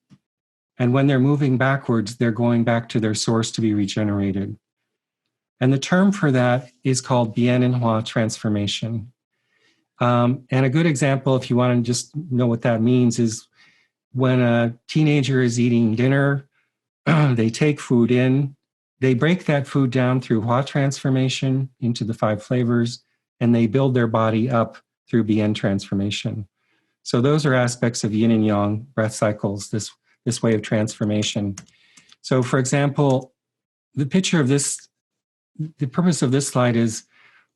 And when they're moving backwards, they're going back to their source to be regenerated. And the term for that is called Bien and Hua transformation. And a good example, if you want to just know what that means, is when a teenager is eating dinner, they take food in, they break that food down through Hua transformation into the 5 flavors, and they build their body up through Bien transformation. So those are aspects of yin and yang breath cycles, this way of transformation. So for example, the purpose of this slide is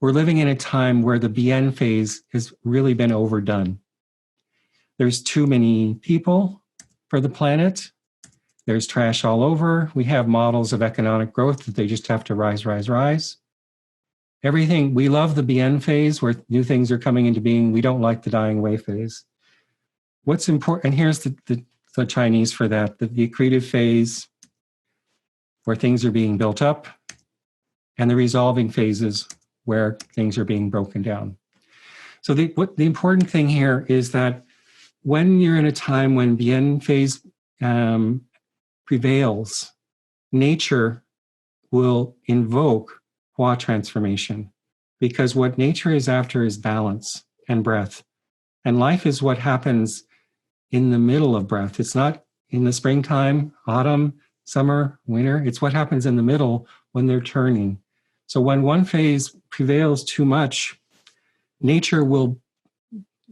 we're living in a time where the Bien phase has really been overdone. There's too many people for the planet. There's trash all over. We have models of economic growth that they just have to rise, rise, rise. Everything, we love the Bien phase where new things are coming into being. We don't like the dying away phase. What's important, and here's the Chinese for that, the accretive phase where things are being built up, and the resolving phases where things are being broken down. So the important thing here is that when you're in a time when Bien phase prevails, nature will invoke Hua transformation, because what nature is after is balance and breath. And life is what happens in the middle of breath. It's not in the springtime, autumn, summer, winter. It's what happens in the middle when they're turning. So when one phase prevails too much, nature will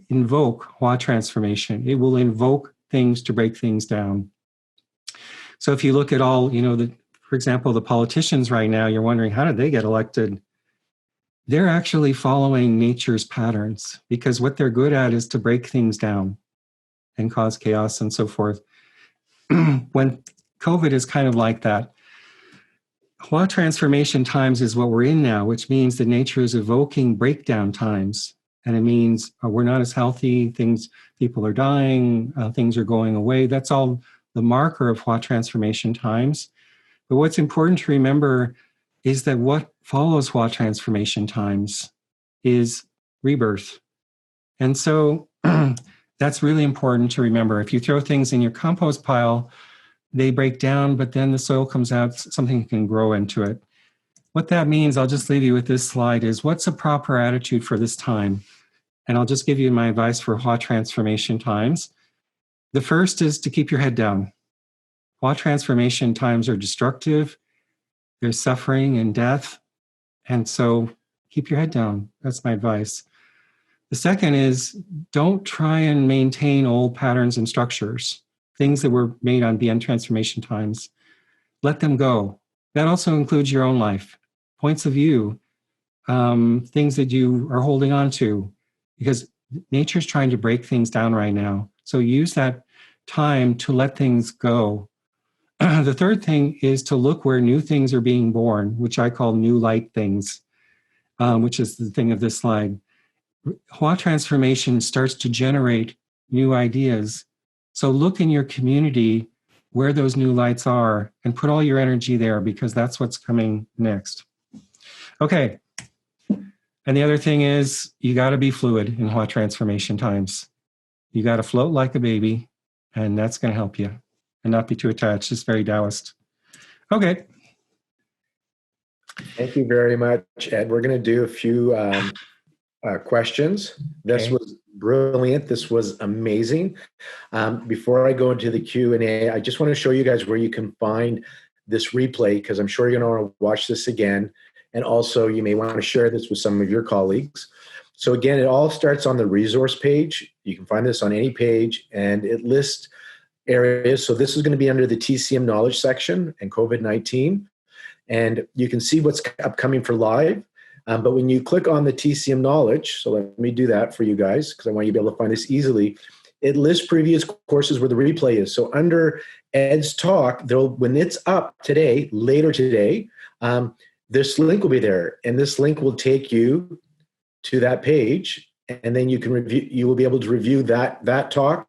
invoke Hua transformation. It will invoke things to break things down. So if you look at all, for example, the politicians right now, you're wondering, how did they get elected? They're actually following nature's patterns, because what they're good at is to break things down and cause chaos and so forth. When COVID is kind of like that, Hua transformation times is what we're in now, which means that nature is evoking breakdown times. And it means we're not as healthy, people are dying, things are going away. That's all the marker of Hua transformation times. But what's important to remember is that what follows Hua transformation times is rebirth. And so that's really important to remember. If you throw things in your compost pile, they break down, but then the soil comes out, something can grow into it. What that means, I'll just leave you with this slide, is what's a proper attitude for this time? And I'll just give you my advice for Hua transformation times. The first is to keep your head down. Hua transformation times are destructive. There's suffering and death. And so keep your head down. That's my advice. The second is don't try and maintain old patterns and structures, things that were made on Bien transformation times. Let them go. That also includes your own life, points of view, things that you are holding on to, because nature's trying to break things down right now. So use that time to let things go. The third thing is to look where new things are being born, which I call new light things, which is the thing of this slide. Hua transformation starts to generate new ideas. So look in your community where those new lights are and put all your energy there, because that's what's coming next. Okay. And the other thing is you got to be fluid in Hua transformation times. You got to float like a baby, and that's going to help you, and not be too attached. It's very Taoist. Okay. Thank you very much, Ed. We're going to do a few questions. This was brilliant. This was amazing. Before I go into the Q&A, I just want to show you guys where you can find this replay, because I'm sure you're going to want to watch this again. And also, you may want to share this with some of your colleagues. So again, it all starts on the resource page. You can find this on any page, and it lists areas. So this is going to be under the TCM knowledge section and COVID-19. And you can see what's upcoming for live. But when you click on the TCM knowledge, so let me do that for you guys, because I want you to be able to find this easily. It lists previous courses where the replay is. So under Ed's talk, when it's up today, later today, this link will be there. And this link will take you to that page. And then you can review, you will be able to review that talk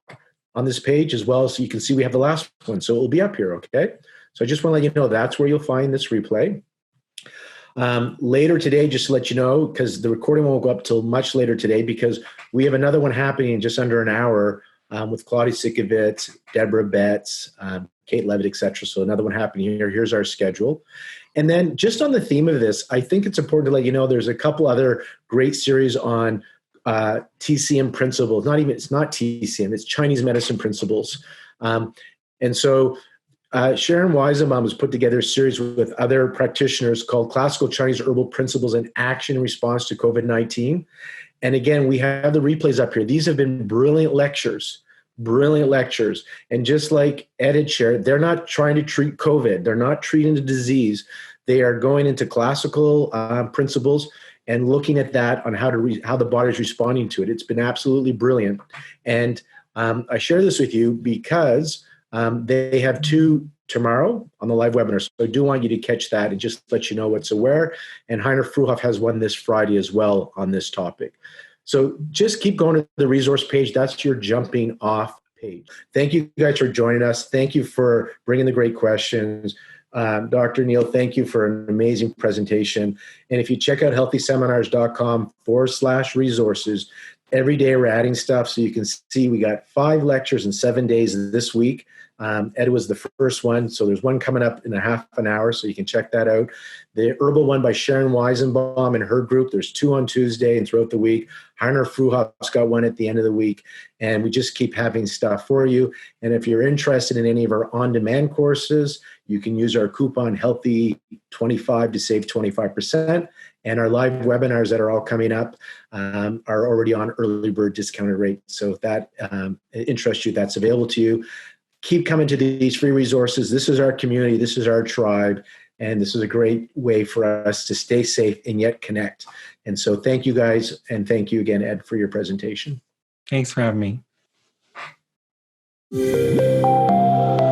on this page as well. So you can see we have the last one. So it will be up here, okay? So I just want to let you know that's where you'll find this replay. Later today, just to let you know, because the recording won't go up till much later today, because we have another one happening in just under an hour with Claudia Sikovitz, Deborah Betts, Kate Levitt, etc. So another one happening here. Here's our schedule. And then just on the theme of this, I think it's important to let you know there's a couple other great series on TCM principles. It's not TCM, it's Chinese medicine principles. And so Sharon Weisenbaum has put together a series with other practitioners called Classical Chinese Herbal Principles in Action in Response to COVID-19. And again, we have the replays up here. These have been brilliant lectures. And just like Ed had shared, they're not trying to treat COVID. They're not treating the disease. They are going into classical principles and looking at that on how the body is responding to it. It's been absolutely brilliant. And I share this with you because they have two tomorrow on the live webinar. So I do want you to catch that and just let you know what's aware. And Heiner Fruhoff has one this Friday as well on this topic. So just keep going to the resource page. That's your jumping off page. Thank you guys for joining us. Thank you for bringing the great questions. Dr. Neal, thank you for an amazing presentation. And if you check out healthyseminars.com/resources, every day we're adding stuff. So you can see we got 5 lectures in 7 days this week. Ed was the first one. So there's one coming up in a half an hour. So you can check that out. The herbal one by Sharon Weisenbaum and her group. There's 2 on Tuesday and throughout the week. Heiner Fruhoff's got one at the end of the week. And we just keep having stuff for you. And if you're interested in any of our on-demand courses, you can use our coupon HEALTHY25 to save 25%. And our live webinars that are all coming up are already on early bird discounted rate. So if that interests you, that's available to you. Keep coming to these free resources. This is our community. This is our tribe. And this is a great way for us to stay safe and yet connect. And so thank you guys. And thank you again, Ed, for your presentation. Thanks for having me.